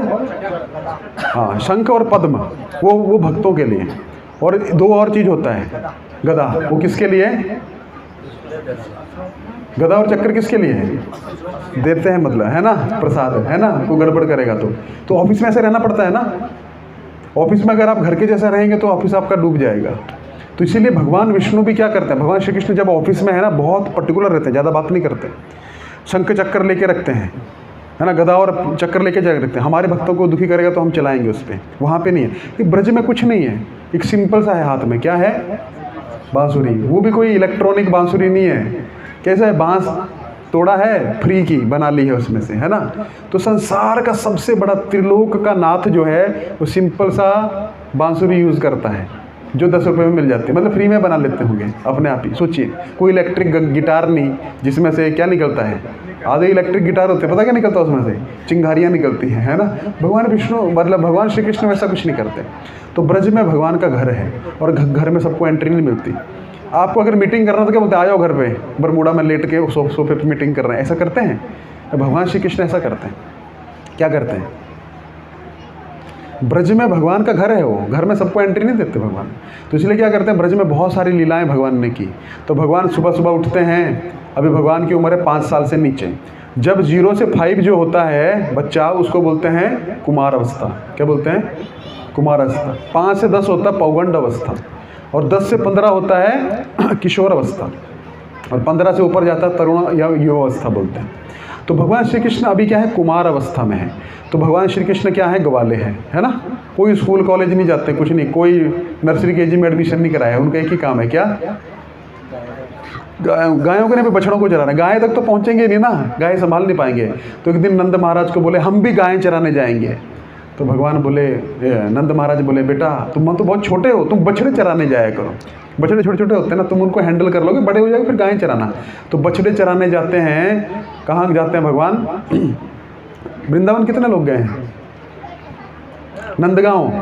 हाँ शंख और पद्म वो भक्तों के लिए। और 2 और चीज़ होता है, गदा, वो किसके लिए? गदा और चक्कर किसके लिए है? देते हैं मतलब, है ना, प्रसाद, है ना। कोई गड़बड़ करेगा तो ऑफिस में ऐसे रहना पड़ता है ना। ऑफिस में अगर आप घर के जैसा रहेंगे तो ऑफिस आपका डूब जाएगा। तो इसीलिए भगवान विष्णु भी क्या करते हैं? भगवान श्री कृष्ण जब ऑफिस में है ना बहुत पर्टिकुलर रहते हैं, ज़्यादा बात नहीं करते। शंख चक्कर लेके रखते हैं, है ना, गदा और चक्कर लेके जा रखते हैं। हमारे भक्तों को दुखी करेगा तो हम चलाएंगे उस पर। वहाँ पे नहीं है। ये ब्रज में कुछ नहीं है, एक सिंपल सा है हाथ में। क्या है? बांसुरी। वो भी कोई इलेक्ट्रॉनिक बांसुरी नहीं है। कैसा है? बांस तोड़ा है, फ्री की बना ली है उसमें से, है ना। तो संसार का सबसे बड़ा त्रिलोक का नाथ जो है वो सिंपल सा बांसुरी यूज़ करता है, जो 10 रुपये में मिल जाती है। मतलब फ्री में बना लेते होंगे अपने आप ही। सोचिए, कोई इलेक्ट्रिक गिटार नहीं जिसमें से क्या निकलता है? आधे इलेक्ट्रिक गिटार होते हैं, पता क्या निकलता है उसमें से? चिंगारियाँ निकलती हैं, है ना। भगवान विष्णु मतलब भगवान श्री कृष्ण वैसा कुछ नहीं करते। तो ब्रज में भगवान का घर है और घर में सबको एंट्री नहीं मिलती। आपको अगर मीटिंग करना तो क्या बोलते हैं? आ जाओ घर पे, बरमूडा में लेट के सोफे पे मीटिंग कर रहे हैं। ऐसा करते हैं? भगवान श्री कृष्ण ऐसा करते हैं। क्या करते हैं? ब्रज में भगवान का घर है, वो घर में सबको एंट्री नहीं देते भगवान। तो इसलिए क्या करते हैं? ब्रज में बहुत सारी लीलाएं भगवान ने की। तो भगवान सुबह सुबह उठते हैं, अभी भगवान की उम्र है 5 साल से नीचे। जब 0 से 5 जो होता है बच्चा, उसको बोलते हैं कुमार अवस्था। क्या बोलते हैं? कुमार अवस्था। 5 से 10 होता है पौगंड अवस्था, और 10 से 15 होता है किशोर अवस्था, और 15 से ऊपर जाता है तरुण या युवा अवस्था बोलते हैं। तो भगवान श्री कृष्ण अभी क्या है? कुमार अवस्था में है। तो भगवान श्री कृष्ण क्या है? ग्वाले हैं, है ना। कोई स्कूल कॉलेज नहीं जाते, कुछ नहीं, कोई नर्सरी केजी में एडमिशन नहीं कराया। उनका एक ही काम है, क्या? गायों के नहीं, बछड़ों को चराना। गाय तक तो पहुंचेंगे नहीं ना, गाय संभाल नहीं पाएंगे। तो एक दिन नंद महाराज को बोले हम भी गायें चराने जाएंगे। तो भगवान बोले, नंद महाराज बोले, बेटा तुम तो बहुत छोटे हो, तुम बछड़े चराने जाया करो। बछड़े छोटे छोटे होते हैं ना, तुम उनको हैंडल कर लोगे, बड़े हो जाएगा फिर गायें चराना। तो बछड़े चराने जाते हैं। कहाँ जाते हैं भगवान? वृंदावन कितने लोग गए हैं? नंदगांव,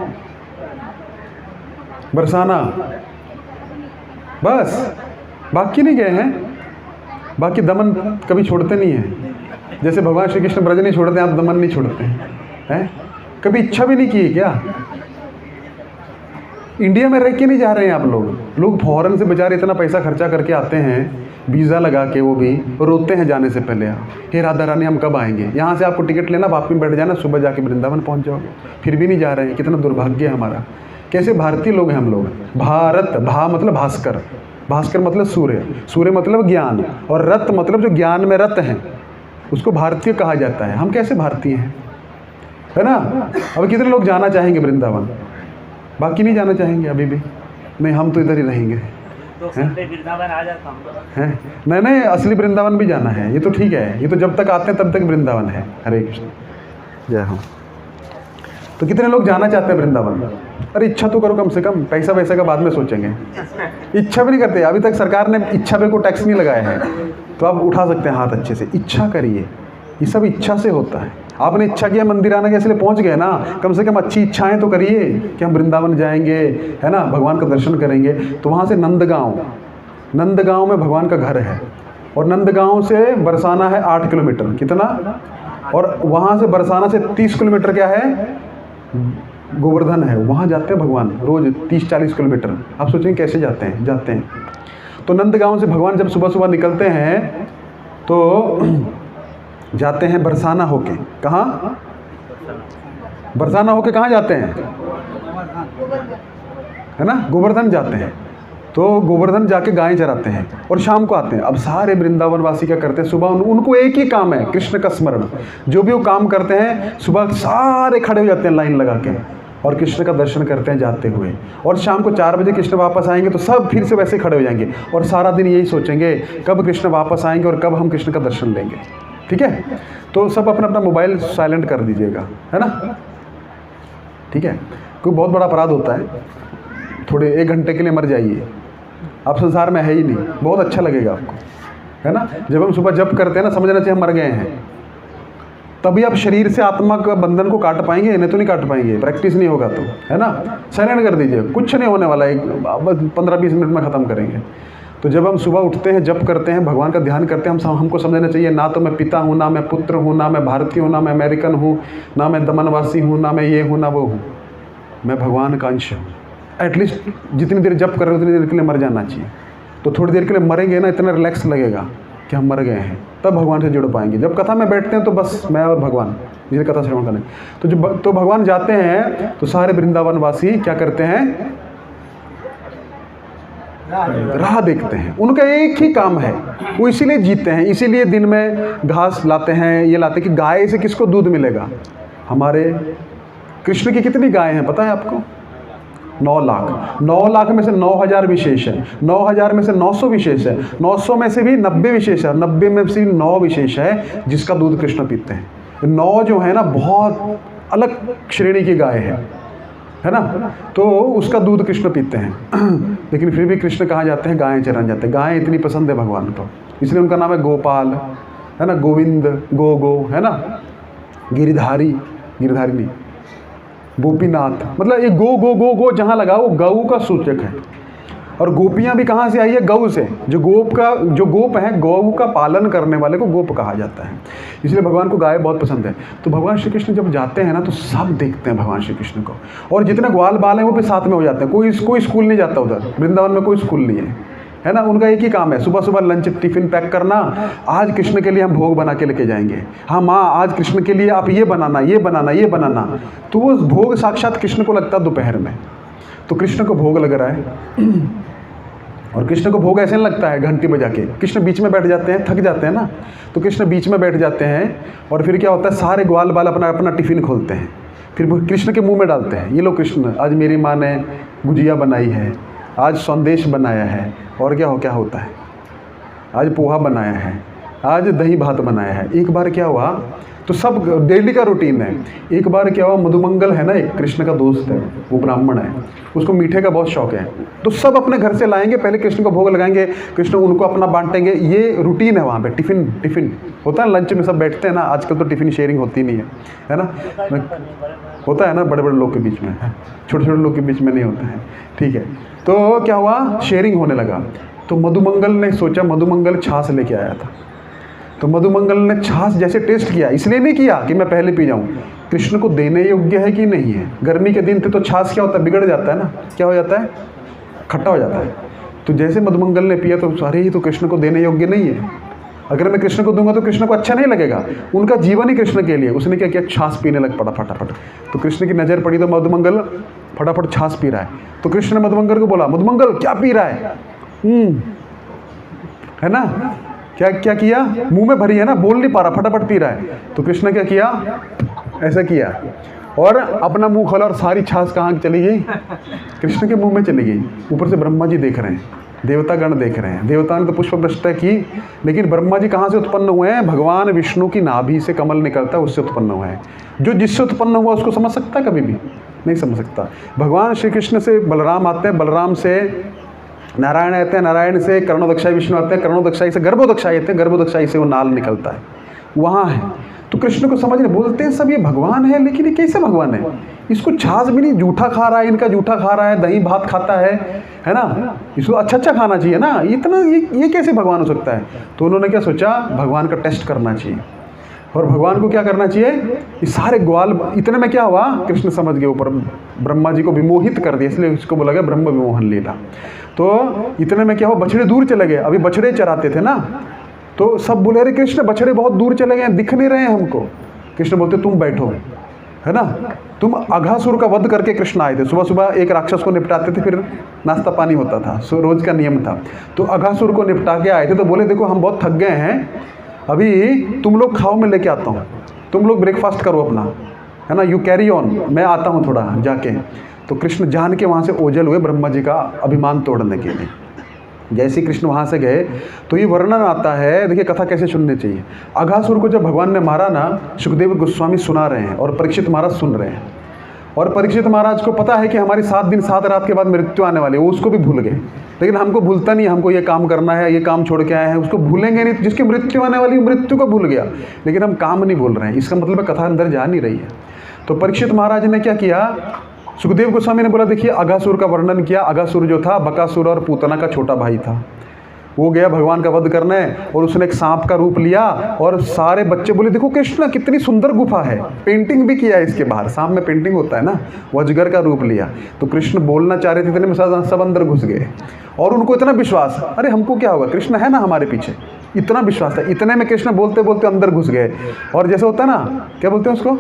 बरसाना, बस, बाकी नहीं गए हैं। बाकी दमन कभी छोड़ते नहीं हैं। जैसे भगवान श्री कृष्ण ब्रज नहीं छोड़ते, आप दमन नहीं छोड़ते हैं। कभी इच्छा भी नहीं की है क्या? इंडिया में रह के नहीं जा रहे हैं आप लोग फॉरेन से बेचारे इतना पैसा खर्चा करके आते हैं, वीज़ा लगा के, वो भी रोते हैं जाने से पहले। हे राधा रानी हम कब आएंगे? यहाँ से आपको टिकट लेना, वापस बैठ जाना, सुबह जाके वृंदावन पहुँच जाओगे, फिर भी नहीं जा रहे हैं। कितना दुर्भाग्य है हमारा। कैसे भारतीय लोग हैं हम लोग। भारत, भा मतलब भास्कर, भास्कर मतलब सूर्य, सूर्य मतलब ज्ञान, और रत मतलब जो ज्ञान में रत हैं उसको भारतीय कहा जाता है। हम कैसे भारतीय हैं, है ना। अब कितने लोग जाना चाहेंगे वृंदावन, बाकी नहीं जाना चाहेंगे अभी भी, नहीं हम तो इधर ही रहेंगे। तो संडे वृंदावन आ जाता हूँ। हैं नहीं, असली वृंदावन भी जाना है, ये तो ठीक है, ये तो जब तक आते हैं तब तक वृंदावन है। हरे कृष्ण, जय हो। तो कितने लोग जाना चाहते हैं वृंदावन? अरे इच्छा तो करो कम से कम, पैसा वैसा का बाद में सोचेंगे। इच्छा भी नहीं करते, अभी तक सरकार ने इच्छा पे को टैक्स नहीं लगाया है, तो आप उठा सकते हैं हाथ अच्छे से। इच्छा करिए, ये सब इच्छा से होता है। आपने इच्छा किया मंदिर आने के, इसलिए पहुंच गए ना, कम से कम अच्छी इच्छाएं तो करिए कि हम वृंदावन जाएंगे, है ना, भगवान का दर्शन करेंगे। तो वहाँ से नंदगांव में भगवान का घर है, और नंदगांव से बरसाना है 8 किलोमीटर, कितना, और वहाँ से बरसाना से 30 किलोमीटर क्या है, गोवर्धन है, वहाँ जाते हैं भगवान रोज़ 30-40 किलोमीटर। आप सोचेंगे कैसे जाते हैं। तो नंदगांव से भगवान जब सुबह सुबह निकलते हैं तो जाते हैं बरसाना होके, कहाँ, बरसाना होके कहाँ जाते हैं, है ना, गोवर्धन जाते हैं। तो गोवर्धन जाके गायें चराते हैं और शाम को आते हैं। अब सारे वृंदावन वासी क्या करते हैं, सुबह उनको एक ही काम है, कृष्ण का स्मरण। जो भी वो काम करते हैं, सुबह सारे खड़े हो जाते हैं लाइन लगा के, और कृष्ण का दर्शन करते हैं जाते हुए। और शाम को 4 बजे कृष्ण वापस आएंगे तो सब फिर से वैसे खड़े हो जाएंगे, और सारा दिन यही सोचेंगे कब कृष्ण वापस आएंगे और कब हम कृष्ण का दर्शन लेंगे। ठीक है, तो सब अपना अपना मोबाइल साइलेंट कर दीजिएगा, है ना, ठीक है। कोई बहुत बड़ा अपराध होता है, थोड़े 1 घंटे के लिए मर जाइए, आप संसार में है ही नहीं, बहुत अच्छा लगेगा आपको, है ना। जब हम सुबह जप करते हैं ना, समझना चाहिए हम मर गए हैं, तभी आप शरीर से आत्मा का बंधन को काट पाएंगे, नहीं तो नहीं काट पाएंगे, प्रैक्टिस नहीं होगा तो, है ना। साइलेंट कर दीजिए, कुछ नहीं होने वाला, बस 15-20 मिनट में ख़त्म करेंगे। तो जब हम सुबह उठते हैं, जप करते हैं, भगवान का ध्यान करते हैं, हमको समझना चाहिए ना तो मैं पिता हूँ, ना मैं पुत्र हूँ, ना मैं भारतीय हूँ, ना मैं अमेरिकन हूँ, ना मैं दमनवासी हूँ, ना मैं ये हूँ ना वो हूँ, मैं भगवान का अंश हूँ। एटलीस्ट जितनी देर जप कर रहे हो उतनी देर के लिए मर जाना चाहिए। तो थोड़ी देर के लिए मरेंगे ना, इतना रिलैक्स लगेगा कि हम मर गए हैं, तब भगवान से जुड़ पाएंगे। जब कथा में बैठते हैं तो बस मैं और भगवान, जिसे कथा श्रवण करें तो भगवान जाते हैं, तो सारे वृंदावन वासी क्या करते हैं, राह देखते हैं। उनका एक ही काम है, वो इसीलिए जीते हैं, इसीलिए दिन में घास लाते हैं, ये लाते हैं कि गाय से किसको दूध मिलेगा। हमारे कृष्ण की कितनी गायें हैं पता है आपको? 9 लाख। 9 लाख में से 9000 विशेष है, 9000 में से 900 विशेष है, 900 में से भी 90 विशेष है, 90 में से 9 विशेष है जिसका दूध कृष्ण पीते हैं। 9 जो है ना, बहुत अलग श्रेणी की गाय है ना, तो उसका दूध कृष्ण पीते हैं। लेकिन फिर भी कृष्ण कहाँ जाते हैं, गायें चराने जाते हैं। गायें इतनी पसंद है भगवान को, इसलिए उनका नाम है गोपाल, है ना, गोविंद, गो, है ना, गिरधारी नहीं, गोपीनाथ, मतलब ये गो जहाँ लगा वो गऊ का सूचक है। और गोपियाँ भी कहाँ से आई है, गऊ से। जो गोप है, गौ का पालन करने वाले को गोप कहा जाता है, इसलिए भगवान को गाय बहुत पसंद है। तो भगवान श्री कृष्ण जब जाते हैं ना, तो सब देखते हैं भगवान श्री कृष्ण को, और जितने ग्वाल बाल हैं वो भी साथ में हो जाते हैं। कोई स्कूल नहीं जाता उधर, वृंदावन में कोई स्कूल नहीं है ना। उनका एक ही काम है, सुबह सुबह लंच टिफिन पैक करना, आज कृष्ण के लिए हम भोग बना के लेके जाएंगे। हाँ माँ, आज कृष्ण के लिए आप ये बनाना। तो वो भोग साक्षात कृष्ण को लगता है दोपहर में, तो कृष्ण को भोग लग रहा है। और कृष्ण को भोग ऐसे नहीं लगता है घंटी बजा के, कृष्ण बीच में बैठ जाते हैं, थक जाते हैं ना, तो कृष्ण बीच में बैठ जाते हैं। और फिर क्या होता है, सारे ग्वाल बाल अपना अपना टिफिन खोलते हैं, फिर वो कृष्ण के मुंह में डालते हैं। ये लो कृष्ण, आज मेरी माँ ने गुजिया बनाई है, आज संदेश बनाया है, और क्या होता है, आज पोहा बनाया है, आज दही भात बनाया है। एक बार क्या हुआ, तो सब डेली का रूटीन है। एक बार क्या हुआ, मधुमंगल है ना, एक कृष्ण का दोस्त है, वो ब्राह्मण है, उसको मीठे का बहुत शौक है। तो सब अपने घर से लाएंगे, पहले कृष्ण को भोग लगाएंगे, कृष्ण उनको अपना बांटेंगे। ये रूटीन है वहाँ पे। टिफिन होता है, लंच में सब बैठते हैं ना, आजकल तो टिफिन शेयरिंग होती नहीं है ना, होता है ना बड़े बड़े लोग के बीच में, छोटे छोटे लोग के बीच में नहीं होता है, ठीक है। तो क्या हुआ, शेयरिंग होने लगा। तो मधुमंगल ने सोचा, मधुमंगल छाछ लेके आया था, तो मधुमंगल ने छाछ जैसे टेस्ट किया, इसलिए नहीं किया कि मैं पहले पी जाऊं, कृष्ण को देने योग्य है कि नहीं है। गर्मी के दिन थे तो छाछ क्या होता है, बिगड़ जाता है ना, क्या हो जाता है, खट्टा हो जाता है। तो जैसे मधुमंगल ने पिया तो सारे ही तो कृष्ण को देने योग्य नहीं है, अगर मैं कृष्ण को दूंगा तो कृष्ण को अच्छा नहीं लगेगा। उनका जीवन ही कृष्ण के लिए। उसने क्या किया, छाछ पीने लग पड़ा फटाफट। तो कृष्ण की नज़र पड़ी तो मधुमंगल फटाफट छाछ पी रहा है। तो कृष्ण ने मधुमंगल को बोला, मधुमंगल क्या पी रहा है? है ना, क्या क्या किया, मुंह में भरी है ना, बोल नहीं पा रहा, फटाफट पी रहा है, तो कृष्ण ने क्या किया, ऐसा किया और अपना मुंह खोला और सारी छाछ कहाँ चली गई, कृष्ण के मुंह में चली गई। ऊपर से ब्रह्मा जी देख रहे हैं, देवतागण देख रहे हैं, देवता ने तो पुष्प वृष्टि की, लेकिन ब्रह्मा जी कहाँ से उत्पन्न हुए हैं, भगवान विष्णु की नाभि से कमल निकलता है, उससे उत्पन्न हुए हैं। जो जिससे उत्पन्न हुआ उसको समझ सकता है, कभी भी नहीं समझ सकता। भगवान श्री कृष्ण से बलराम आते हैं, बलराम से नारायण आते हैं, नारायण से कर्णोदक्षाई विष्णु आते हैं, कर्णोदक्षाई से गर्भोदक्षाई आते हैं, गर्भोदक्षाई से वो नाल निकलता है, वहाँ है। तो कृष्ण को समझ नहीं, बोलते हैं सब ये भगवान है, लेकिन ये कैसे भगवान है, इसको छाछ भी नहीं, जूठा खा रहा है, इनका जूठा खा रहा है, दही भात खाता है ना, इसको अच्छा अच्छा खाना चाहिए ना, इतना ये कैसे भगवान हो सकता है। तो उन्होंने क्या सोचा, भगवान का टेस्ट करना चाहिए, और भगवान को क्या करना चाहिए, ये सारे ग्वाल, इतने में क्या हुआ, कृष्ण समझ गए, ऊपर ब्रह्मा जी को विमोहित कर दिया, इसलिए उसको बोला गया ब्रह्म विमोहन लीला। तो इतने में क्या हुआ, बछड़े दूर चले गए, अभी बछड़े चराते थे ना, तो सब बोले अरे कृष्ण बछड़े बहुत दूर चले गए, दिख नहीं रहे हैं हमको। कृष्ण बोलते तुम बैठो, है ना, तुम अघासुर का वध करके कृष्ण आए थे, सुबह सुबह एक राक्षस को निपटाते थे, फिर नाश्ता पानी होता था, सो रोज का नियम था। तो अघासुर को निपटा के आए थे, तो बोले देखो हम बहुत थक गए हैं, अभी तुम लोग खाओ, मैं लेके आता हूँ, तुम लोग ब्रेकफास्ट करो अपना, है ना, यू कैरी ऑन, मैं आता हूँ थोड़ा जाके। तो कृष्ण जान के वहाँ से ओझल हुए ब्रह्मा जी का अभिमान तोड़ने के लिए। जैसे ही कृष्ण वहाँ से गए तो ये वर्णन आता है, देखिए कथा कैसे सुननी चाहिए। अघासुर को जब भगवान ने मारा ना, सुखदेव गोस्वामी सुना रहे हैं और परीक्षित महाराज सुन रहे हैं, और परीक्षित महाराज को पता है कि हमारी 7 दिन 7 रात के बाद मृत्यु आने वाली है, वो उसको भी भूल गए, लेकिन हमको भूलता नहीं, हमको ये काम करना है, ये काम छोड़ के आए हैं, उसको भूलेंगे नहीं, जिसकी मृत्यु आने वाली मृत्यु को भूल गया, लेकिन हम काम नहीं भूल रहे हैं, इसका मतलब कथा अंदर जा नहीं रही है। तो परीक्षित महाराज ने क्या किया, सुखदेव गोस्वामी ने बोला देखिए अघासुर का वर्णन किया, अघासुर जो था बकासुर और पूतना का छोटा भाई था, वो गया भगवान का वध करने, और उसने एक सांप का रूप लिया, और सारे बच्चे बोले देखो कृष्ण कितनी सुंदर गुफा है, पेंटिंग भी किया है इसके बाहर, सांप में पेंटिंग होता है ना, वो अजगर का रूप लिया। तो कृष्ण बोलना चाह रहे थे, इतने में सब अंदर घुस गए, और उनको इतना विश्वास, अरे हमको क्या होगा, कृष्ण है ना हमारे पीछे, इतना विश्वास था। इतने में कृष्ण बोलते बोलते अंदर घुस गए, और जैसे होता है ना, क्या बोलते हैं उसको,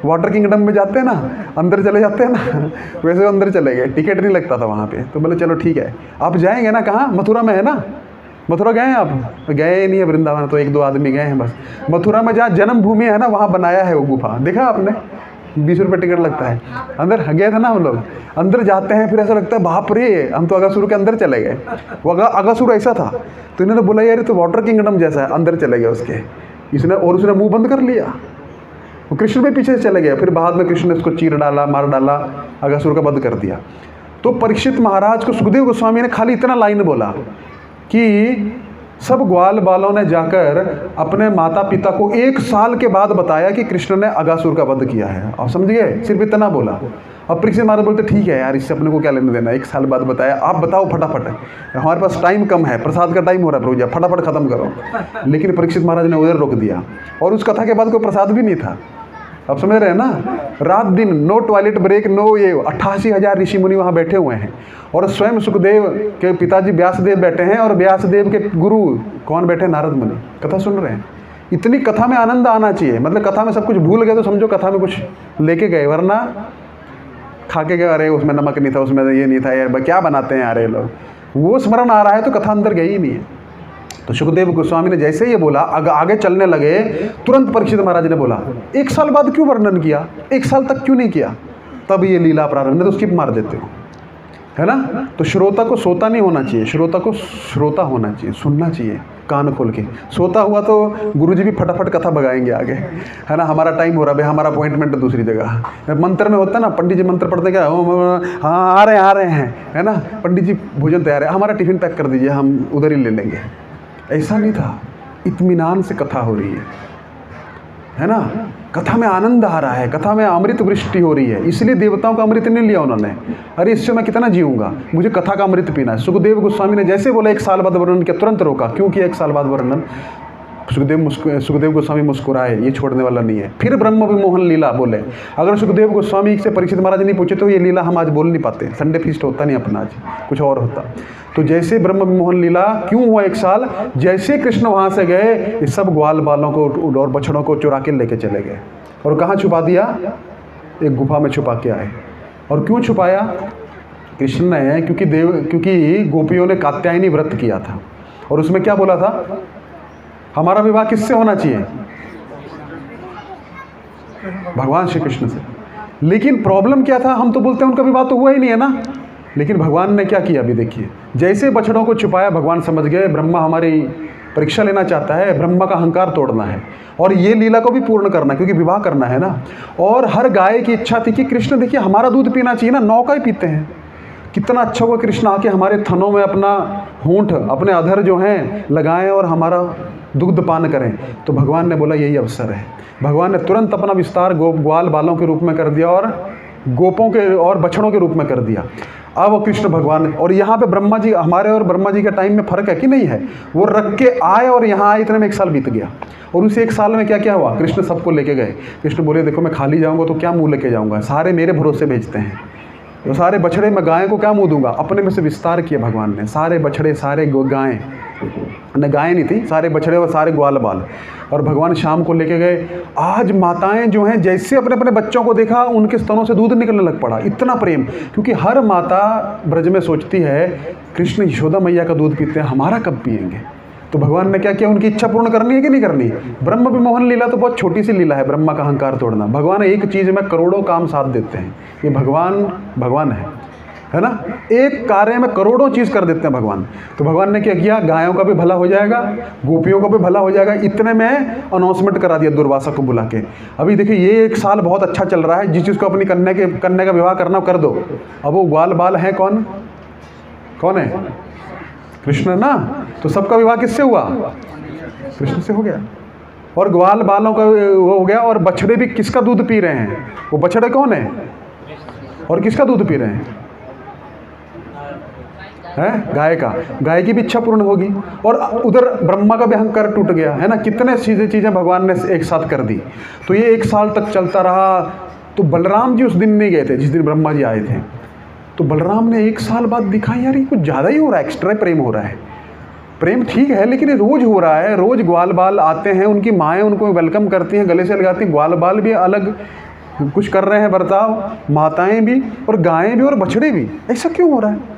वाटर किंगडम में जाते हैं ना, अंदर चले जाते हैं ना, वैसे वो अंदर चले गए, टिकट नहीं लगता था वहाँ पे। तो बोले चलो ठीक है, आप जाएंगे ना, कहाँ, मथुरा में है ना, मथुरा गए हैं आप, गए नहीं है वृंदावन, तो 1-2 आदमी गए हैं बस। मथुरा में जहाँ जन्मभूमि है ना, वहाँ बनाया है वो गुफा, देखा आपने, 20 रुपये टिकट लगता है। अंदर गए थे ना हम लोग, अंदर जाते हैं, फिर ऐसा लगता है बाप रे, हम तो अघासुर के अंदर चले गए। वो अघासुर ऐसा था, तो इन्होंने बोला यार तो वाटर किंगडम जैसा है, अंदर चले गए उसके, इसने, और उसने मुंह बंद कर लिया, वो कृष्ण भी पीछे से चले गए। फिर बाद में कृष्ण ने उसको चीर डाला, मार डाला, अघासुर का वध कर दिया। तो परीक्षित महाराज को सुखदेव गोस्वामी ने खाली इतना लाइन बोला कि सब ग्वाल बालों ने जाकर अपने माता पिता को 1 साल के बाद बताया कि कृष्ण ने अघासुर का वध किया है। आप समझ गए, सिर्फ इतना बोला। अब परीक्षित महाराज बोलते ठीक है यार, इससे अपने को क्या लेना देना, 1 साल बाद बताया, आप बताओ फटाफट, हमारे पास टाइम कम है, प्रसाद का टाइम हो रहा है प्रभु जी, फटाफट खत्म करो। लेकिन परीक्षित महाराज ने उधर रोक दिया, और उस कथा के बाद कोई प्रसाद भी नहीं था। आप समझ रहे हैं ना, रात दिन नो टॉयलेट ब्रेक, नो ये, 88,000 ऋषि मुनि वहाँ बैठे हुए हैं, और स्वयं सुखदेव के पिताजी व्यासदेव बैठे हैं, और व्यासदेव के गुरु कौन बैठे, नारद मुनि, कथा सुन रहे हैं। इतनी कथा में आनंद आना चाहिए, मतलब कथा में सब कुछ भूल गए तो समझो कथा में कुछ लेके गए, वरना खा के गए, अरे उसमें नमक नहीं था, उसमें ये नहीं था, यार क्या बनाते हैं यार ये लोग, वो स्मरण आ रहा है तो कथा अंदर गई ही नहीं है। तो सुखदेव गोस्वामी ने जैसे ये बोला, आगे चलने लगे, तुरंत परीक्षित महाराज ने बोला 1 साल बाद क्यों वर्णन किया, 1 साल तक क्यों नहीं किया, तब ये लीला प्रारंभ, नहीं तो स्किप मार देते हो, है ना। तो श्रोता को सोता नहीं होना चाहिए, श्रोता को श्रोता होना चाहिए, सुनना चाहिए कान खोल के। सोता हुआ तो गुरुजी भी फटाफट कथा भगाएंगे आगे, है ना, हमारा टाइम हो रहा है, हमारा अपॉइंटमेंट है दूसरी जगह। मंत्र में होता है ना, पंडित जी मंत्र पढ़ते क्या, हाँ आ रहे हैं, है ना, पंडित जी भोजन तैयार है, हमारा टिफिन पैक कर दीजिए, हम उधर ही ले लेंगे। ऐसा नहीं था, इत्मीनान से कथा हो रही है ना, कथा में आनंद आ रहा है, कथा में अमृत वृष्टि हो रही है, इसलिए देवताओं का अमृत नहीं लिया उन्होंने, अरे इससे मैं कितना जीऊंगा, मुझे कथा का अमृत पीना है। सुखदेव गोस्वामी ने जैसे बोला 1 साल बाद वर्णन किया, तुरंत रोका। क्यों किया 1 साल बाद वर्णन, सुखदेव गोस्वामी मुस्कुराए, ये छोड़ने वाला नहीं है। फिर ब्रह्म विमोहन लीला बोले। अगर सुखदेव गोस्वामी से परीक्षित महाराज नहीं पूछे तो ये लीला हम आज बोल नहीं पाते, संडे फीस्ट होता नहीं अपना, आज कुछ और होता। तो जैसे ब्रह्म विमोहन लीला क्यों हुआ 1 साल, जैसे कृष्ण वहाँ से गए, ये सब ग्वाल बालों को और बछड़ों को चुरा के लेके चले गए, और कहाँ छुपा दिया, एक गुफा में छुपा के आए। और क्यों छुपाया, कृष्ण ने क्योंकि गोपियों ने कात्यायनी व्रत किया था और उसमें क्या बोला था, हमारा विवाह किससे होना चाहिए, भगवान श्री कृष्ण से। लेकिन प्रॉब्लम क्या था, हम तो बोलते हैं उनका विवाह तो हुआ ही नहीं है ना। लेकिन भगवान ने क्या किया अभी देखिए, जैसे बछड़ों को छुपाया, भगवान समझ गए ब्रह्मा हमारी परीक्षा लेना चाहता है, ब्रह्मा का अहंकार तोड़ना है और ये लीला को भी पूर्ण करना है, क्योंकि विवाह करना है ना। और हर गाय की इच्छा थी कि कृष्ण देखिए हमारा दूध पीना चाहिए ना, 9 का ही पीते हैं। कितना अच्छा हुआ कृष्ण आके हमारे थनों में अपना होंठ, अपने अधर जो हैं लगाएं और हमारा दुग्ध पान करें। तो भगवान ने बोला यही अवसर है। भगवान ने तुरंत अपना विस्तार ग्वाल बालों के रूप में कर दिया और गोपों के और बछड़ों के रूप में कर दिया। अब वो कृष्ण भगवान, और यहाँ पे ब्रह्मा जी, हमारे और ब्रह्मा जी के टाइम में फ़र्क है कि नहीं है। वो रख के आए और यहाँ आए, इतने में 1 साल बीत गया। और उस 1 साल में क्या क्या हुआ, कृष्ण सबको लेके गए। कृष्ण बोले देखो मैं खाली जाऊँगा तो क्या मुँह लेके जाऊँगा, सारे मेरे भरोसे भेजते हैं। तो सारे बछड़े, मैं गाय को क्या मुँह दूंगा, अपने में से विस्तार किया भगवान ने। सारे बछड़े, सारे गायें, न गायें नहीं थी, सारे बछड़े और सारे ग्वाल बाल। और भगवान शाम को लेके गए। आज माताएं जो हैं, जैसे अपने अपने बच्चों को देखा उनके स्तनों से दूध निकलने लग पड़ा। इतना प्रेम, क्योंकि हर माता ब्रज में सोचती है कृष्ण यशोदा मैया का दूध पीते हैं, हमारा कब पिएंगे। तो भगवान ने क्या किया, उनकी इच्छा पूर्ण करनी है कि नहीं करनी। ब्रह्म विमोहन लीला तो बहुत छोटी सी लीला है, ब्रह्मा का अहंकार तोड़ना। भगवान एक चीज़ में करोड़ों काम साथ देते हैं। ये भगवान है ना, एक कार्य में करोड़ों चीज़ कर देते हैं भगवान। तो भगवान ने क्या किया, गायों का भी भला हो जाएगा, गोपियों का भी भला हो जाएगा। इतने में अनाउंसमेंट करा दिया दुर्वासा को बुला के। अभी देखिए ये 1 साल बहुत अच्छा चल रहा है, जिस चीज़ को अपनी कन्या का विवाह करना कर दो। अब वो ग्वाल बाल है, कौन है, कृष्ण ना। तो सबका विवाह किससे हुआ, कृष्ण से हो गया। और ग्वाल बालों का वो हो गया। और बछड़े भी किसका दूध पी रहे हैं, वो बछड़े कौन है और किसका दूध पी रहे हैं, गाय का। गाय की भी इच्छा पूर्ण होगी। और उधर ब्रह्मा का भी अहंकार टूट गया, है ना। कितने चीज़ें भगवान ने एक साथ कर दी। तो ये 1 साल तक चलता रहा। तो बलराम जी उस दिन नहीं गए थे जिस दिन ब्रह्मा जी आए थे। तो बलराम ने 1 साल बाद दिखा, यार ये कुछ ज़्यादा ही हो रहा है, एक्स्ट्रा प्रेम हो रहा है। प्रेम ठीक है, लेकिन ये रोज़ हो रहा है। रोज़ ग्वाल बाल आते हैं, उनकी माएँ उनको वेलकम करती हैं, गले से लगाती हैं। ग्वाल बाल भी अलग कुछ कर रहे हैं बर्ताव, माताएँ भी और गायें भी और बछड़े भी। ऐसा क्यों हो रहा है।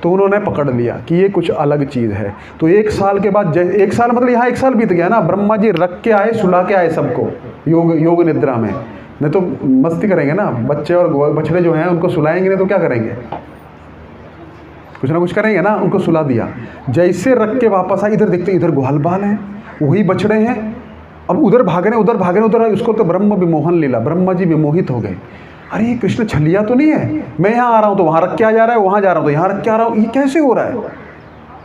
तो उन्होंने पकड़ लिया कि ये कुछ अलग चीज़ है। तो 1 साल के बाद, 1 साल मतलब यहाँ 1 साल बीत गया ना। ब्रह्मा जी रख के आए, सुला के आए सबको योग निद्रा में। नहीं तो मस्ती करेंगे ना, बच्चे और बछड़े जो हैं उनको सुलाएंगे नहीं तो क्या करेंगे, कुछ ना कुछ करेंगे ना। उनको सुला दिया। जैसे रख के वापस आए, इधर देखते इधर ग्वाल बाल हैं, वही बछड़े हैं। अब उधर भाग रहे उधर। उसको तो ब्रह्म विमोहन लीला, ब्रह्मा जी विमोहित हो गए। अरे ये कृष्ण छलिया तो नहीं है, मैं यहाँ आ रहा हूँ तो वहाँ रख के आ जा रहा है, वहाँ जा रहा हूँ तो यहाँ रख के आ रहा हूँ, ये कैसे हो रहा है।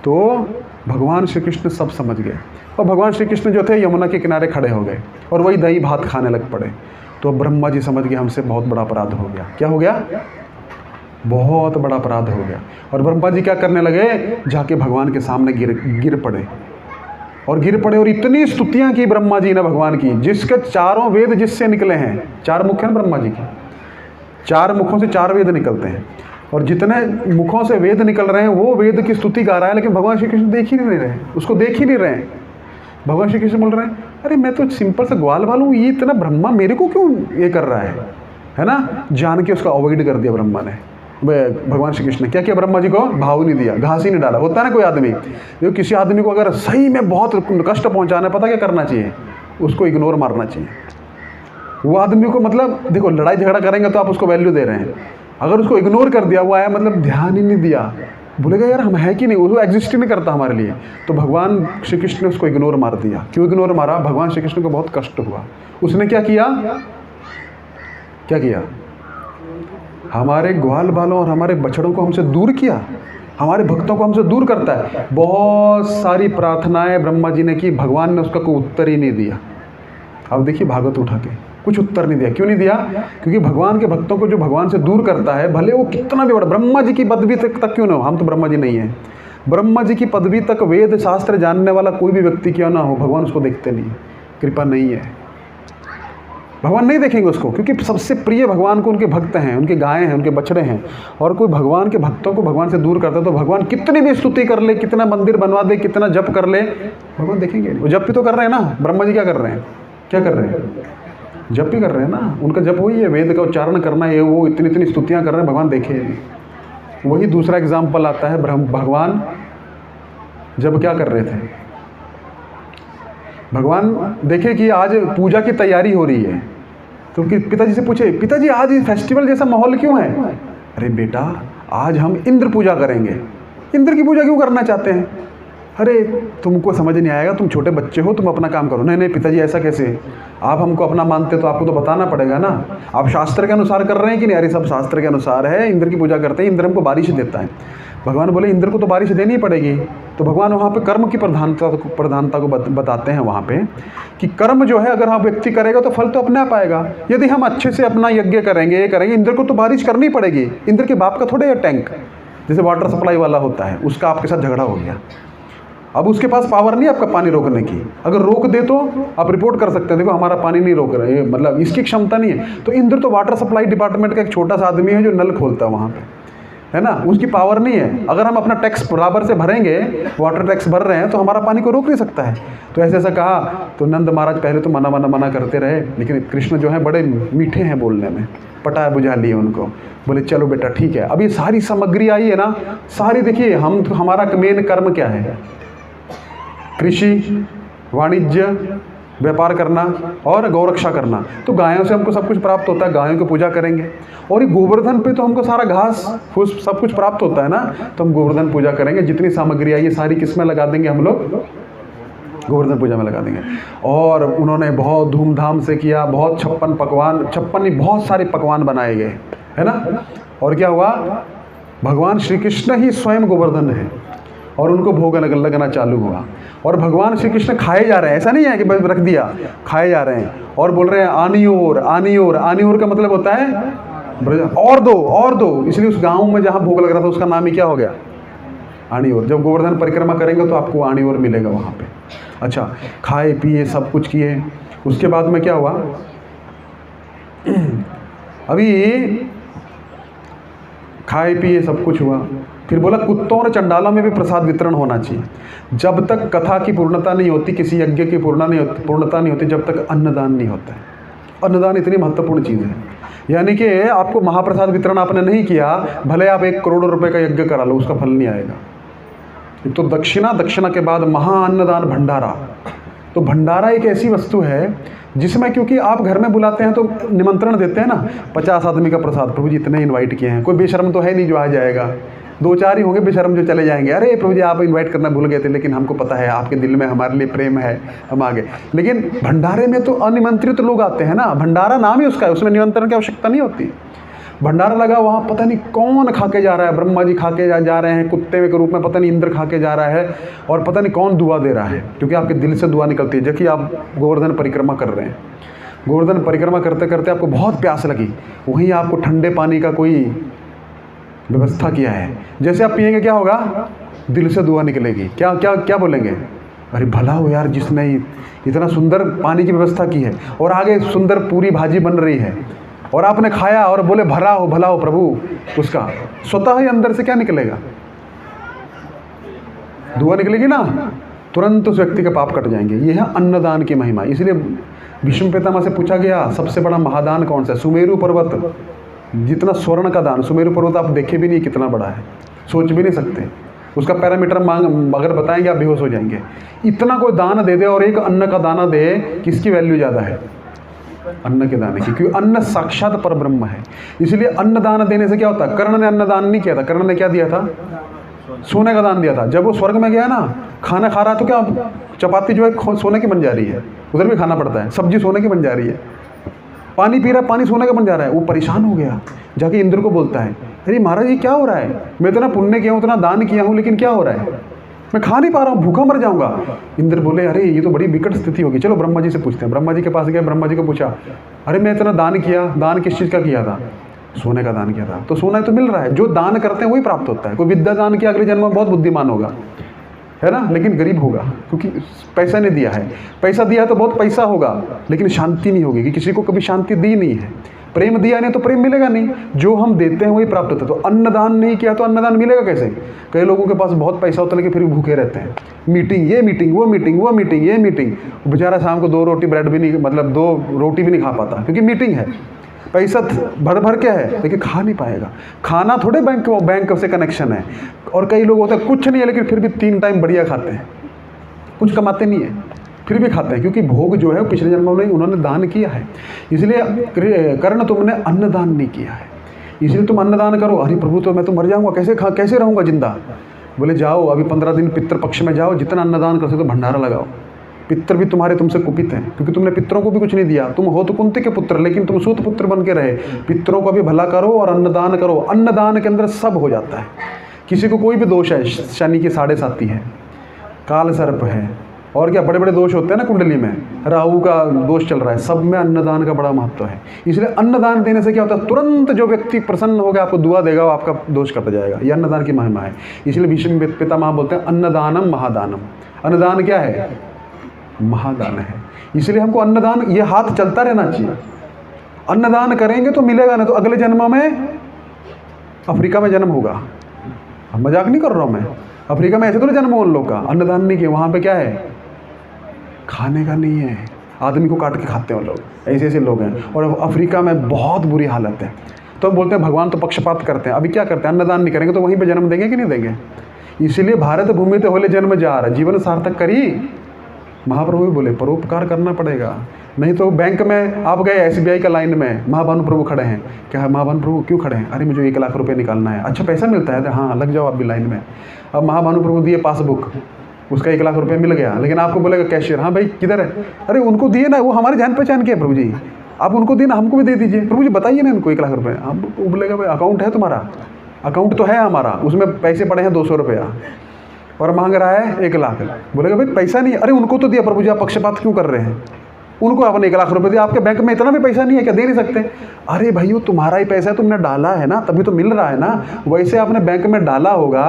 तो भगवान श्री कृष्ण सब समझ गए। और भगवान श्री कृष्ण जो थे यमुना के किनारे खड़े हो गए और वही दही भात खाने लग पड़े। तो ब्रह्मा जी समझ गए हमसे बहुत बड़ा अपराध हो गया। क्या हो गया, बहुत बड़ा अपराध हो गया। और ब्रह्मा जी क्या करने लगे, जाके भगवान के सामने गिर पड़े और इतनी स्तुतियाँ की ब्रह्मा जी ने भगवान की, जिसके 4 वेद जिससे निकले हैं। 4 मुख है ना ब्रह्मा जी के, 4 मुखों से 4 वेद निकलते हैं। और जितने मुखों से वेद निकल रहे हैं वो वेद की स्तुति गा रहा है, लेकिन भगवान श्री कृष्ण देख ही नहीं रहे, उसको देख ही नहीं रहे हैं। भगवान श्री कृष्ण बोल रहे हैं अरे मैं तो सिंपल सा ग्वाल बाल हूँ, ये इतना ब्रह्मा मेरे को क्यों ये कर रहा है ना। जान के उसका अवॉइड कर दिया ब्रह्मा ने। भगवान श्री कृष्ण ने क्या किया, ब्रह्मा जी को भाव नहीं दिया, घास ही नहीं डाला। होता है ना कोई आदमी, जो किसी आदमी को अगर सही में बहुत कष्ट पहुँचाना है, पता क्या करना चाहिए, उसको इग्नोर मारना चाहिए। वो आदमी को, मतलब देखो लड़ाई झगड़ा करेंगे तो आप उसको वैल्यू दे रहे हैं। अगर उसको इग्नोर कर दिया, वो आया मतलब ध्यान ही नहीं दिया, बोलेगा यार हम है कि नहीं, वो एग्जिस्ट ही नहीं करता हमारे लिए। तो भगवान श्री कृष्ण ने उसको इग्नोर मार दिया। क्यों इग्नोर मारा, भगवान श्री कृष्ण को बहुत कष्ट हुआ। उसने क्या किया, हमारे ग्वाल बालों और हमारे बछड़ों को हमसे दूर किया, हमारे भक्तों को हमसे दूर करता है। बहुत सारी प्रार्थनाएं ब्रह्मा जी ने की, भगवान ने उसका कोई उत्तर ही नहीं दिया। अब देखिए भागवत उठा के कुछ उत्तर नहीं दिया। क्यों नहीं दिया, क्योंकि भगवान के भक्तों को जो भगवान से दूर करता है, भले वो कितना भी बड़ा, ब्रह्मा जी की पदवी तक क्यों ना हो, हम तो ब्रह्मा जी नहीं हैं, ब्रह्मा जी की पदवी तक वेद शास्त्र जानने वाला कोई भी व्यक्ति क्यों ना हो, भगवान उसको देखते नहीं, कृपा नहीं है, भगवान नहीं देखेंगे उसको। क्योंकि सबसे प्रिय भगवान को उनके भक्त हैं, उनके गायें हैं, उनके बछड़े हैं। और कोई भगवान के भक्तों को भगवान से दूर करता है तो भगवान कितनी भी स्तुति कर ले, कितना मंदिर बनवा दे, कितना जप कर ले, भगवान देखेंगे नहीं। वो जप भी तो कर रहे हैं ना, ब्रह्मा जी क्या कर रहे हैं, जप भी कर रहे हैं ना, उनका जप वही है, वेद का उच्चारण करना, ये वो इतनी स्तुतियाँ कर रहे हैं, भगवान देखे नहीं, वही दूसरा एग्जाम्पल आता है, भगवान जब क्या कर रहे थे, भगवान देखे कि आज पूजा की तैयारी हो रही है, तो पिताजी से पूछे, पिताजी आज ये फेस्टिवल जैसा माहौल क्यों है? अरे बेटा, आज हम इंद्र पूजा करेंगे। इंद्र की पूजा क्यों करना चाहते हैं? अरे तुमको समझ नहीं आएगा, तुम छोटे बच्चे हो, तुम अपना काम करो। नहीं नहीं पिताजी, ऐसा कैसे? आप हमको अपना मानते तो आपको तो बताना पड़ेगा ना, आप शास्त्र के अनुसार कर रहे हैं कि नहीं? अरे सब शास्त्र के अनुसार है, इंद्र की पूजा करते हैं, इंद्र हमको बारिश देता है। भगवान बोले इंद्र को तो बारिश देनी ही पड़ेगी। तो भगवान वहाँ पे कर्म की प्रधानता को बताते हैं वहाँ पे कि कर्म जो है अगर हाँ व्यक्ति करेगा तो फल तो अपने आप आएगा। यदि हम अच्छे से अपना यज्ञ करेंगे, ये करेंगे, इंद्र को तो बारिश करनी पड़ेगी। इंद्र के बाप का थोड़े टैंक, जैसे वाटर सप्लाई वाला होता है, उसका आपके साथ झगड़ा हो गया, अब उसके पास पावर नहीं आपका पानी रोकने की। अगर रोक दे तो आप रिपोर्ट कर सकते हैं, देखो हमारा पानी नहीं रोक रहे, मतलब इसकी क्षमता नहीं है। तो इंद्र तो वाटर सप्लाई डिपार्टमेंट का एक छोटा सा आदमी है जो नल खोलता है वहाँ पे, है ना, उसकी पावर नहीं है। अगर हम अपना टैक्स बराबर से भरेंगे, वाटर टैक्स भर रहे हैं, तो हमारा पानी को रोक नहीं सकता है। तो ऐसे ऐसा कहा तो नंद महाराज पहले तो मना करते रहे, लेकिन कृष्ण जो है बड़े मीठे हैं बोलने में, पटाया बुझा लिए उनको। बोले चलो बेटा ठीक है, अब ये सारी सामग्री आई है ना, सारी देखिए, हम हमारा मेन कर्म क्या है? कृषि, वाणिज्य, व्यापार करना और गौरक्षा करना। तो गायों से हमको सब कुछ प्राप्त होता है, गायों की पूजा करेंगे। और ये गोवर्धन पे तो हमको सारा घास फूस सब कुछ प्राप्त होता है ना, तो हम गोवर्धन पूजा करेंगे। जितनी सामग्री आई है सारी किस में लगा देंगे हम लोग? गोवर्धन पूजा में लगा देंगे। और उन्होंने बहुत धूमधाम से किया, बहुत 56 नहीं, बहुत सारे पकवान बनाए गए, है ना। और क्या हुआ? भगवान श्री कृष्ण ही स्वयं गोवर्धन है और उनको भोग लगना चालू हुआ। और भगवान श्री कृष्ण खाए जा रहे हैं, ऐसा नहीं है कि बस रख दिया, खाए जा रहे हैं और बोल रहे हैं आनी ओर, आनी ओर। आनी ओर का मतलब होता है और दो, और दो। इसलिए उस गांव में जहाँ भोग लग रहा था उसका नाम ही क्या हो गया? आनी ओर। जब गोवर्धन परिक्रमा करेंगे तो आपको आनी ओर मिलेगा वहाँ पे। अच्छा, खाए पिए सब कुछ किए, उसके बाद में क्या हुआ? अभी खाए पिए सब कुछ हुआ, फिर बोला कुत्तों और चंडालों में भी प्रसाद वितरण होना चाहिए। जब तक कथा की पूर्णता नहीं होती, किसी यज्ञ की पूर्णता नहीं होती, जब तक अन्नदान नहीं होता है। अन्नदान इतनी महत्वपूर्ण चीज़ है, यानी कि आपको महाप्रसाद वितरण आपने नहीं किया, भले आप 1 करोड़ रुपए का यज्ञ करा लो, उसका फल नहीं आएगा। एक तो दक्षिणा के बाद महाअन्नदान भंडारा। तो भंडारा एक ऐसी वस्तु है जिसमें, क्योंकि आप घर में बुलाते हैं तो निमंत्रण देते हैं ना, 50 आदमी का प्रसाद, प्रभु जी इतने इन्वाइट किए हैं, कोई बेशर्म तो है नहीं जो आ जाएगा, 2-4 ही होंगे बेशर्म जो चले जाएंगे। अरे प्रभु जी आप इनवाइट करना भूल गए थे, लेकिन हमको पता है आपके दिल में हमारे लिए प्रेम है, हम आ गए। लेकिन भंडारे में तो अनिमंत्रित लोग आते हैं ना, भंडारा नाम ही उसका है, उसमें निमंत्रण की आवश्यकता नहीं होती। भंडारा लगा वहाँ, पता नहीं कौन खा के जा रहा है, ब्रह्मा जी खा के जा रहे हैं कुत्ते के रूप में, पता नहीं इंद्र खा के जा रहा है, और पता नहीं कौन दुआ दे रहा है, क्योंकि आपके दिल से दुआ निकलती है। जबकि आप गोवर्धन परिक्रमा कर रहे हैं, गोवर्धन परिक्रमा करते करते आपको बहुत प्यास लगी, वहीं आपको ठंडे पानी का कोई व्यवस्था किया है, जैसे आप पिएंगे क्या होगा? दिल से दुआ निकलेगी। क्या क्या क्या बोलेंगे? अरे भला हो यार जिसने इतना सुंदर पानी की व्यवस्था की है, और आगे सुंदर पूरी भाजी बन रही है, और आपने खाया और बोले भला हो प्रभु, उसका स्वतः ही अंदर से क्या निकलेगा? दुआ निकलेगी ना, तुरंत उस व्यक्ति के पाप कट जाएंगे। ये है अन्नदान की महिमा। इसलिए भीष्म पितामह से पूछा गया सबसे बड़ा महादान कौन सा है? सुमेरु पर्वत जितना स्वर्ण का दान। सुमेरु पर्वत आप देखे भी नहीं कितना बड़ा है, सोच भी नहीं सकते, उसका पैरामीटर अगर बताएंगे आप बेहोश हो जाएंगे। इतना कोई दान दे दे और एक अन्न का दाना दे, किसकी वैल्यू ज़्यादा है? अन्न के दाने की, क्योंकि अन्न साक्षात परब्रह्म है। इसलिए अन्न दान देने से क्या होता है? कर्ण ने अन्न दान नहीं किया था, कर्ण ने क्या दिया था? सोने का दान दिया था। जब वो स्वर्ग में गया ना, खाना खा रहा तो क्या चपाती जो है सोने की बन जा रही है, उधर भी खाना पड़ता है, सब्जी सोने की बन जा रही है, पानी पी रहा है पानी सोने का बन जा रहा है। वो परेशान हो गया, जाके इंद्र को बोलता है, अरे महाराज ये क्या हो रहा है? मैं इतना पुण्य किया हूँ, इतना दान किया हूँ, लेकिन क्या हो रहा है? मैं खा नहीं पा रहा हूँ, भूखा मर जाऊंगा। इंद्र बोले अरे ये तो बड़ी विकट स्थिति होगी, चलो ब्रह्मा जी से पूछते हैं। ब्रह्मा जी के पास गए, ब्रह्मा जी को पूछा, अरे मैं इतना दान किया, दान किस चीज़ का किया था? सोने का दान किया था। तो सोना तो मिल रहा है, जो दान करते हैं वही प्राप्त होता है। कोई विद्या दान किया, अगले जन्म में बहुत बुद्धिमान होगा, है ना, लेकिन गरीब होगा, क्योंकि पैसा नहीं दिया है। पैसा दिया है तो बहुत पैसा होगा, लेकिन शांति नहीं होगी, कि किसी को कभी शांति दी नहीं है। प्रेम दिया नहीं तो प्रेम मिलेगा नहीं, जो हम देते हैं वही प्राप्त होता है। तो अन्नदान नहीं किया तो अन्नदान मिलेगा कैसे? कई लोगों के पास बहुत पैसा होता है लेकिन फिर भी भूखे रहते हैं, मीटिंग ये मीटिंग वो मीटिंग वो मीटिंग ये मीटिंग, बेचारा शाम को 2 रोटी ब्रेड भी नहीं, मतलब 2 रोटी भी नहीं खा पाता, क्योंकि मीटिंग है। पैसा भर भर के है लेकिन खा नहीं पाएगा। खाना थोड़े बैंक से कनेक्शन है। और कई लोग होते हैं कुछ नहीं है लेकिन फिर भी 3 टाइम बढ़िया खाते हैं, कुछ कमाते नहीं है फिर भी खाते हैं, क्योंकि भोग जो है वो पिछले जन्मों में उन्होंने दान किया है। इसलिए कर्ण तुमने अन्नदान नहीं किया है, इसलिए तुम अन्नदान करो। अरे प्रभु तो मैं तो मर जाऊंगा, कैसे रहूंगा जिंदा? बोले जाओ अभी 15 दिन पितृपक्ष में जाओ, जितना अन्नदान कर सकते हो भंडारा लगाओ। पितर भी तुम्हारे तुमसे कुपित हैं, क्योंकि तुमने पितरों को भी कुछ नहीं दिया। तुम हो तो कुंती के पुत्र, लेकिन तुम सूत पुत्र बन के रहे। पितरों का भी भला करो और अन्नदान करो। अन्नदान के अंदर सब हो जाता है। किसी को कोई भी दोष है, शनि की 7.5 है, काल सर्प है, और क्या बड़े बड़े दोष होते हैं ना कुंडली में, राहु का दोष चल रहा है, सब में अन्नदान का बड़ा महत्व है। इसलिए अन्नदान देने से क्या होता है, तुरंत जो व्यक्ति प्रसन्न होगा आपको दुआ देगा, वो आपका दोष कट जाएगा। ये अन्नदान की महिमा है। इसलिए भीष्म पितामह बोलते हैं अन्नदानम महादानम। अन्नदान क्या है? महादान है। इसलिए हमको अन्नदान, ये हाथ चलता रहना चाहिए। अन्नदान करेंगे तो मिलेगा, ना तो अगले जन्म में अफ्रीका में जन्म होगा। मजाक नहीं कर रहा हूँ मैं, अफ्रीका में ऐसे तो जन्म हो उन लोग का, अन्नदान नहीं किया। वहाँ पे क्या है, खाने का नहीं है, आदमी को काट के खाते हैं वो लोग, ऐसे लोग हैं। और अफ्रीका में बहुत बुरी हालत है। तो हम बोलते हैं भगवान तो पक्षपात करते हैं। अभी क्या करते हैं, अन्नदान नहीं करेंगे तो वहीं पे जन्म देंगे कि नहीं देंगे? इसलिए भारत भूमि तो होले जन्म जा रहा, जीवन सार्थक करी। महाप्रभु भी बोले परोपकार करना पड़ेगा, नहीं तो बैंक में आप गए SBI का लाइन में, महाभानु प्रभु खड़े हैं। क्या महाभानु प्रभु क्यों खड़े हैं? अरे मुझे 1 लाख रुपये निकालना है। अच्छा पैसा मिलता है? हाँ लग जाओ आप भी लाइन में। अब महाभानु प्रभु दिए पासबुक, उसका 1 लाख रुपये मिल गया, लेकिन आपको बोलेगा कैशियर, हाँ भाई किधर है? अरे उनको दिए ना, वो हमारे जान पहचान के है प्रभु जी, आप उनको दिए ना, हमको भी दे दीजिए। प्रभु जी बताइए ना इनको 1 लाख रुपये। हम बोलेगा भाई अकाउंट है तुम्हारा? अकाउंट तो है हमारा, उसमें पैसे पड़े हैं 200 रुपया और मांग रहा है 1 लाख। बोलेगा भाई पैसा नहीं। अरे उनको तो दिया प्रभु जी, आप पक्षपात क्यों कर रहे हैं? उनको आपने 1 लाख रुपये दिया, आपके बैंक में इतना भी पैसा नहीं है क्या, दे नहीं सकते? अरे भाई वो तुम्हारा ही पैसा है, तुमने डाला है ना, तभी तो मिल रहा है ना। वैसे आपने बैंक में डाला होगा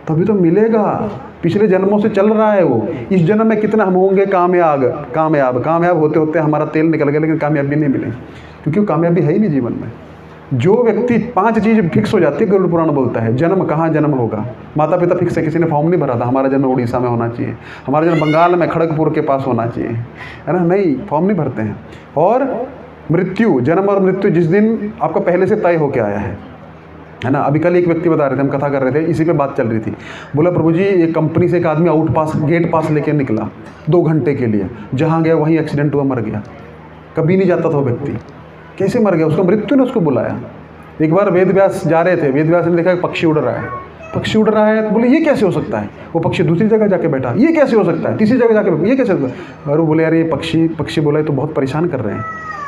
तभी तो मिलेगा। पिछले जन्मों से चल रहा है वो। इस जन्म में कितना हम होंगे कामयाब होते होते हमारा तेल निकल गया, लेकिन कामयाबी नहीं मिली, क्योंकि कामयाबी है ही नहीं जीवन में। जो व्यक्ति 5 चीज़ फिक्स हो जाती है, गरुड़ पुराण बोलता है, जन्म कहाँ जन्म होगा, माता पिता फिक्स है, किसी ने फॉर्म नहीं भरा था हमारा जन्म उड़ीसा में होना चाहिए, हमारा जन्म बंगाल में खड़गपुर के पास होना चाहिए, है ना, नहीं फॉर्म नहीं भरते हैं। और मृत्यु, जन्म और मृत्यु जिस दिन आपका पहले से तय होकर आया है ना। अभी कल एक व्यक्ति बता रहे थे, हम कथा कर रहे थे, इसी पे बात चल रही थी। बोला प्रभु जी एक कंपनी से एक आदमी गेट पास लेके निकला 2 घंटे के लिए, जहाँ गया वहीं एक्सीडेंट हुआ, मर गया। कभी नहीं जाता था वो व्यक्ति, कैसे मर गया? उसको मृत्यु ने उसको बुलाया। एक बार वेद व्यास जा रहे थे, वेद व्यास ने देखा पक्षी उड़ रहा है, तो बोले ये कैसे हो सकता है? वो पक्षी दूसरी जगह जाके बैठा, ये कैसे हो सकता है? तीसरी जगह जाके, ये कैसे हो सकता है? और वो बोले यार ये पक्षी बोला तो बहुत परेशान कर रहे हैं।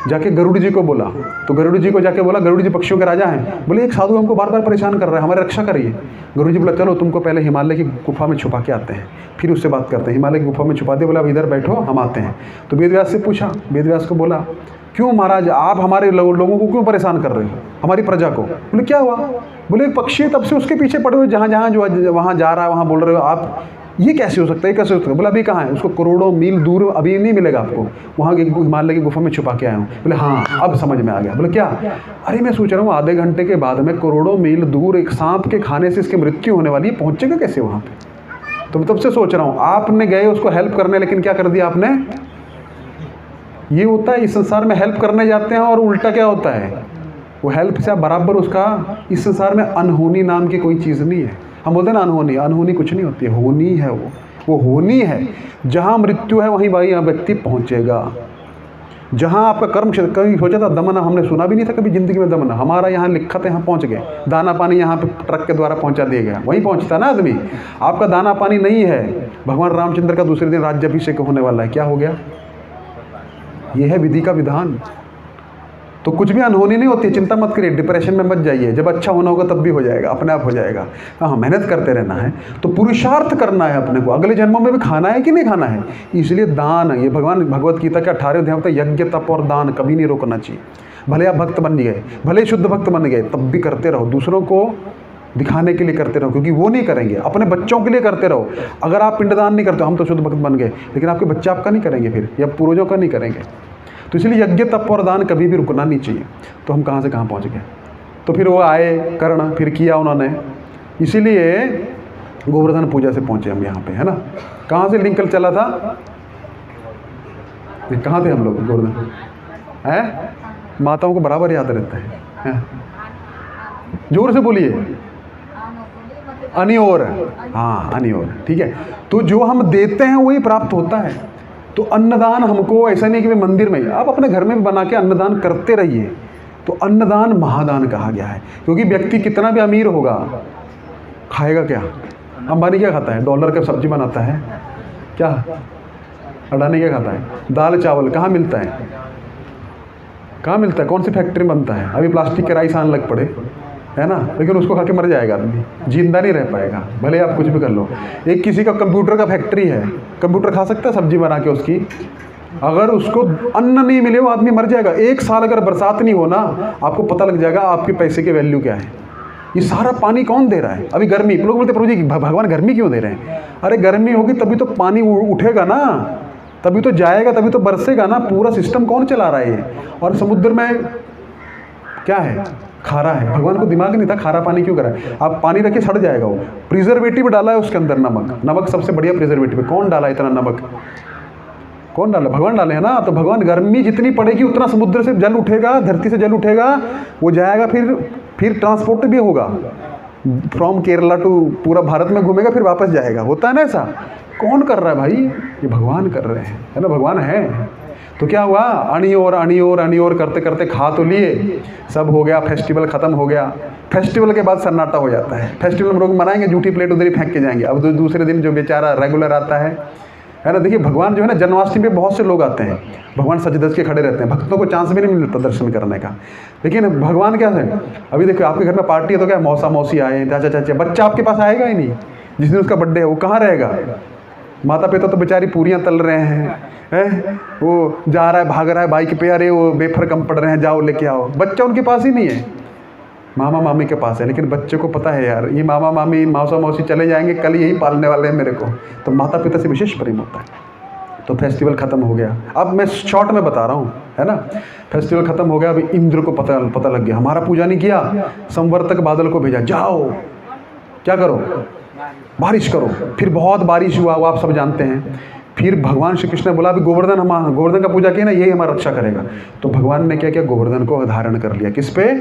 जाके गरुड़ जी को बोला, तो गरुड़ जी को जाके बोला, गरुड़ जी पक्षियों के राजा हैं। बोले एक साधु हमको बार बार परेशान कर रहा है, हमारी रक्षा करिए। गरुड़ जी बोला चलो तुमको पहले हिमालय की गुफा में छुपा के आते हैं, फिर उससे बात करते हैं। हिमालय की गुफा में छुपा दिया, बोला अब इधर बैठो हम आते हैं। तो वेद व्यास से पूछा, वेद व्यास को बोला क्यों महाराज आप हमारे लोगों को क्यों परेशान कर रहे हो, हमारी प्रजा को? बोले क्या हुआ? बोले एक पक्षी तब से उसके पीछे पड़े हुए, जहाँ जो वहाँ जा रहा है वहाँ बोल रहे हो आप, ये कैसे हो सकता है, ये कैसे हो सकता है? बोला अभी कहाँ है? उसको करोड़ों मील दूर अभी नहीं मिलेगा आपको, वहाँ हिमालय की गुफा में छुपा के आया हूँ। बोले हाँ अब समझ में आ गया। बोले क्या? अरे मैं सोच रहा हूँ आधे घंटे के बाद में करोड़ों मील दूर एक सांप के खाने से इसकी मृत्यु होने वाली है, पहुँचेगा कैसे वहाँ पर? तो तब से सोच रहा हूँ, आपने गए उसको हेल्प करने, लेकिन क्या कर दिया आपने? ये होता है इस संसार में, हेल्प करने जाते हैं और उल्टा क्या होता है, वो हेल्प से बराबर उसका, इस संसार में अनहोनी नाम की कोई चीज़ नहीं है। हम बोलते हैं ना अनहोनी कुछ नहीं होती है, होनी है वो होनी है। जहाँ मृत्यु है वहीं भाई व्यक्ति पहुँचेगा। जहाँ आपका कर्म क्षेत्र, कभी सोचा था दमन, हमने सुना भी नहीं था कभी ज़िंदगी में दमन, हमारा यहाँ लिखा था, यहाँ पहुँच गए। दाना पानी यहाँ पे ट्रक के द्वारा पहुँचा दिया गया, वहीं पहुँचता ना आदमी। आपका दाना पानी नहीं है, भगवान रामचंद्र का दूसरे दिन राज्याभिषेक होने वाला है, क्या हो गया? ये है विधि का विधान। तो कुछ भी अनहोनी नहीं होती है, चिंता मत करिए, डिप्रेशन में मत जाइए। जब अच्छा होना होगा तब भी हो जाएगा, अपने आप हो जाएगा। हाँ मेहनत करते रहना है, तो पुरुषार्थ करना है अपने को, अगले जन्मों में भी खाना है कि नहीं खाना है। इसलिए दान, ये भगवान भगवत गीता के 18वें अध्याय में यज्ञ तप और दान कभी नहीं रोकना चाहिए। भले आप भक्त बन गए, भले शुद्ध भक्त बन गए, तब भी करते रहो, दूसरों को दिखाने के लिए करते रहो, क्योंकि वो नहीं करेंगे, अपने बच्चों के लिए करते रहो। अगर आप पिंडदान नहीं करते, हम तो शुद्ध भक्त बन गए, लेकिन आपके बच्चे आपका नहीं करेंगे फिर, या पूर्वजों का नहीं करेंगे। तो इसलिए यज्ञ तप और दान कभी भी रुकना नहीं चाहिए। तो हम कहाँ से कहाँ पहुँच गए। तो फिर वो आए कर्ण, फिर किया उन्होंने, इसीलिए गोवर्धन पूजा से पहुँचे हम यहाँ पे, है ना। कहाँ से लिंक चला था, कहाँ थे हम लोग? गोवर्धन है माताओं को बराबर याद रहता है। हाँ। जोर से बोलिए। अनियोर, हाँ अनियोर, ठीक है। तो जो हम देते हैं वही प्राप्त होता है। तो अन्नदान हमको ऐसा नहीं कि मैं मंदिर में, आप अपने घर में भी बना के अन्नदान करते रहिए। तो अन्नदान महादान कहा गया है, क्योंकि व्यक्ति कितना भी अमीर होगा, खाएगा क्या? अंबानी क्या खाता है? डॉलर का सब्जी बनाता है क्या? अडानी क्या खाता है? दाल चावल कहाँ मिलता है? कहाँ मिलता है? कौन सी फैक्ट्री में बनता है? अभी प्लास्टिक के राइस आने लग पड़े, है ना, लेकिन उसको खा के मर जाएगा आदमी, जिंदा नहीं रह पाएगा, भले आप कुछ भी कर लो। एक किसी का कंप्यूटर का फैक्ट्री है, कंप्यूटर खा सकता है सब्जी बना के उसकी? अगर उसको अन्न नहीं मिले वो आदमी मर जाएगा। 1 साल अगर बरसात नहीं होना, आपको पता लग जाएगा आपके पैसे की वैल्यू क्या है। ये सारा पानी कौन दे रहा है? अभी गर्मी, लोग बोलते प्रभु जी भगवान गर्मी क्यों दे रहे हैं? अरे गर्मी होगी तभी तो पानी उठेगा ना, तभी तो जाएगा, तभी तो बरसेगा ना। पूरा सिस्टम कौन चला रहा है ये? और समुद्र में क्या है? खारा है। भगवान को दिमाग नहीं था खारा पानी क्यों करा है? आप पानी रखिए सड़ जाएगा वो। प्रिजर्वेटिव डाला है उसके अंदर, नमक सबसे बढ़िया प्रिजर्वेटिव है। कौन डाला इतना नमक? कौन डाला? भगवान डाले है ना। तो भगवान, गर्मी जितनी पड़ेगी उतना समुद्र से जल उठेगा, धरती से जल उठेगा, वो जाएगा, फिर ट्रांसपोर्ट भी होगा, फ्रॉम केरला टू पूरा भारत में घूमेगा, फिर वापस जाएगा। होता है ना ऐसा? कौन कर रहा है भाई? ये भगवान कर रहे हैं, है ना, भगवान है। तो क्या हुआ? अनियोर करते करते खा तो लिए, सब हो गया, फेस्टिवल ख़त्म हो गया। फेस्टिवल के बाद सन्नाटा हो जाता है। फेस्टिवल में लोग मनाएंगे, जूठी प्लेट उधर ही फेंक के जाएंगे। अब दूसरे दिन जो बेचारा रेगुलर आता है ना, देखिए भगवान जो है ना, जन्माष्टमी पे बहुत से लोग आते हैं, भगवान सज धज के खड़े रहते हैं, भक्तों को चांस भी नहीं मिलता दर्शन करने का। लेकिन भगवान क्या है, अभी देखो आपके घर में पार्टी है तो क्या मौसा मौसी आए, चाचा चाचा, बच्चा आपके पास आएगा ही नहीं। जिस दिन उसका बर्थडे है वो कहाँ रहेगा? माता पिता तो बेचारी पूरियाँ तल रहे हैं, वो जा रहा है, भाग रहा है बाइक पे, अरे वो वेफर कम पड़ रहे हैं, जाओ लेके आओ। बच्चा उनके पास ही नहीं है, मामा मामी के पास है। लेकिन बच्चे को पता है यार, ये मामा मामी मौसा मौसी चले जाएंगे, कल यही पालने वाले हैं मेरे को। तो माता पिता से विशेष प्रेम होता है। तो फेस्टिवल ख़त्म हो गया। अब मैं शॉर्ट में बता रहा हूँ, है ना। फेस्टिवल ख़त्म हो गया। अभी इंद्र को पता लग गया, हमारा पूजा नहीं किया, संवर्तक बादल को भेजा, जाओ क्या करो, बारिश करो। फिर बहुत बारिश हुआ, वो आप सब जानते हैं। फिर भगवान श्री कृष्ण ने बोला, अभी गोवर्धन का पूजा किया ना, यही हमारा रक्षा करेगा। तो भगवान ने क्या किया, गोवर्धन को धारण कर लिया। किस पे?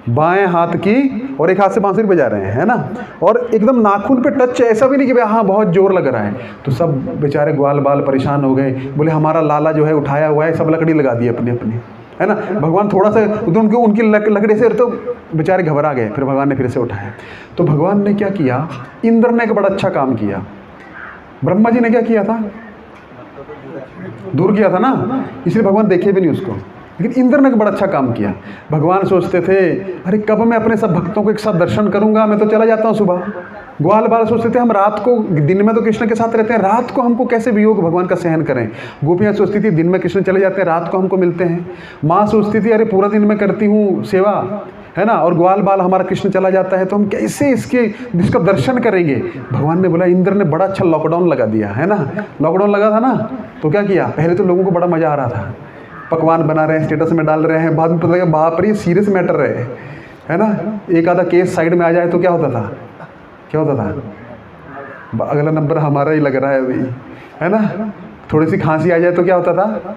बाएं हाथ की, और एक हाथ से बांसुरी बजा रहे हैं, है ना। और एकदम नाखून पे टच, ऐसा भी नहीं कि भाई हाँ बहुत जोर लग रहा है। तो सब बेचारे ग्वाल बाल परेशान हो गए, बोले हमारा लाला जो है उठाया हुआ है, सब लकड़ी लगा दी अपनी अपनी, है ना। भगवान थोड़ा सा उनकी लकड़ी से तो बेचारे घबरा गए। फिर भगवान ने फिर से उठाया। तो भगवान ने क्या किया, इंद्र ने एक बड़ा अच्छा काम किया। ब्रह्मा जी ने क्या किया था, दूर किया था ना, इसलिए भगवान देखे भी नहीं उसको। लेकिन इंद्र ने एक बड़ा अच्छा काम किया। भगवान सोचते थे, अरे कब मैं अपने सब भक्तों को एक साथ दर्शन करूंगा, मैं तो चला जाता हूँ सुबह। ग्वाल बाल सोचते थे, हम रात को, दिन में तो कृष्ण के साथ रहते हैं, रात को हमको कैसे वियोग भगवान का सहन करें। गोपियाँ सोचती थी, दिन में कृष्ण चले जाते हैं, रात को हमको मिलते हैं। माँ सोचती थी, अरे पूरा दिन मैं करती हूँ सेवा, है ना, और ग्वाल बाल हमारा कृष्ण चला जाता है, तो हम कैसे इसका दर्शन करेंगे। भगवान ने बोला, इंद्र ने बड़ा अच्छा लॉकडाउन लगा दिया, है ना। लॉकडाउन लगा था ना, तो क्या किया, पहले तो लोगों को बड़ा मज़ा आ रहा था, पकवान बना रहे हैं, स्टेटस में डाल रहे हैं। बाद में पता लगा बाप रे सीरियस मैटर है ना। एक आधा केस साइड में आ जाए तो क्या होता था, अगला नंबर हमारा ही लग रहा है अभी, है ना। थोड़ी सी खांसी आ जाए तो क्या होता था,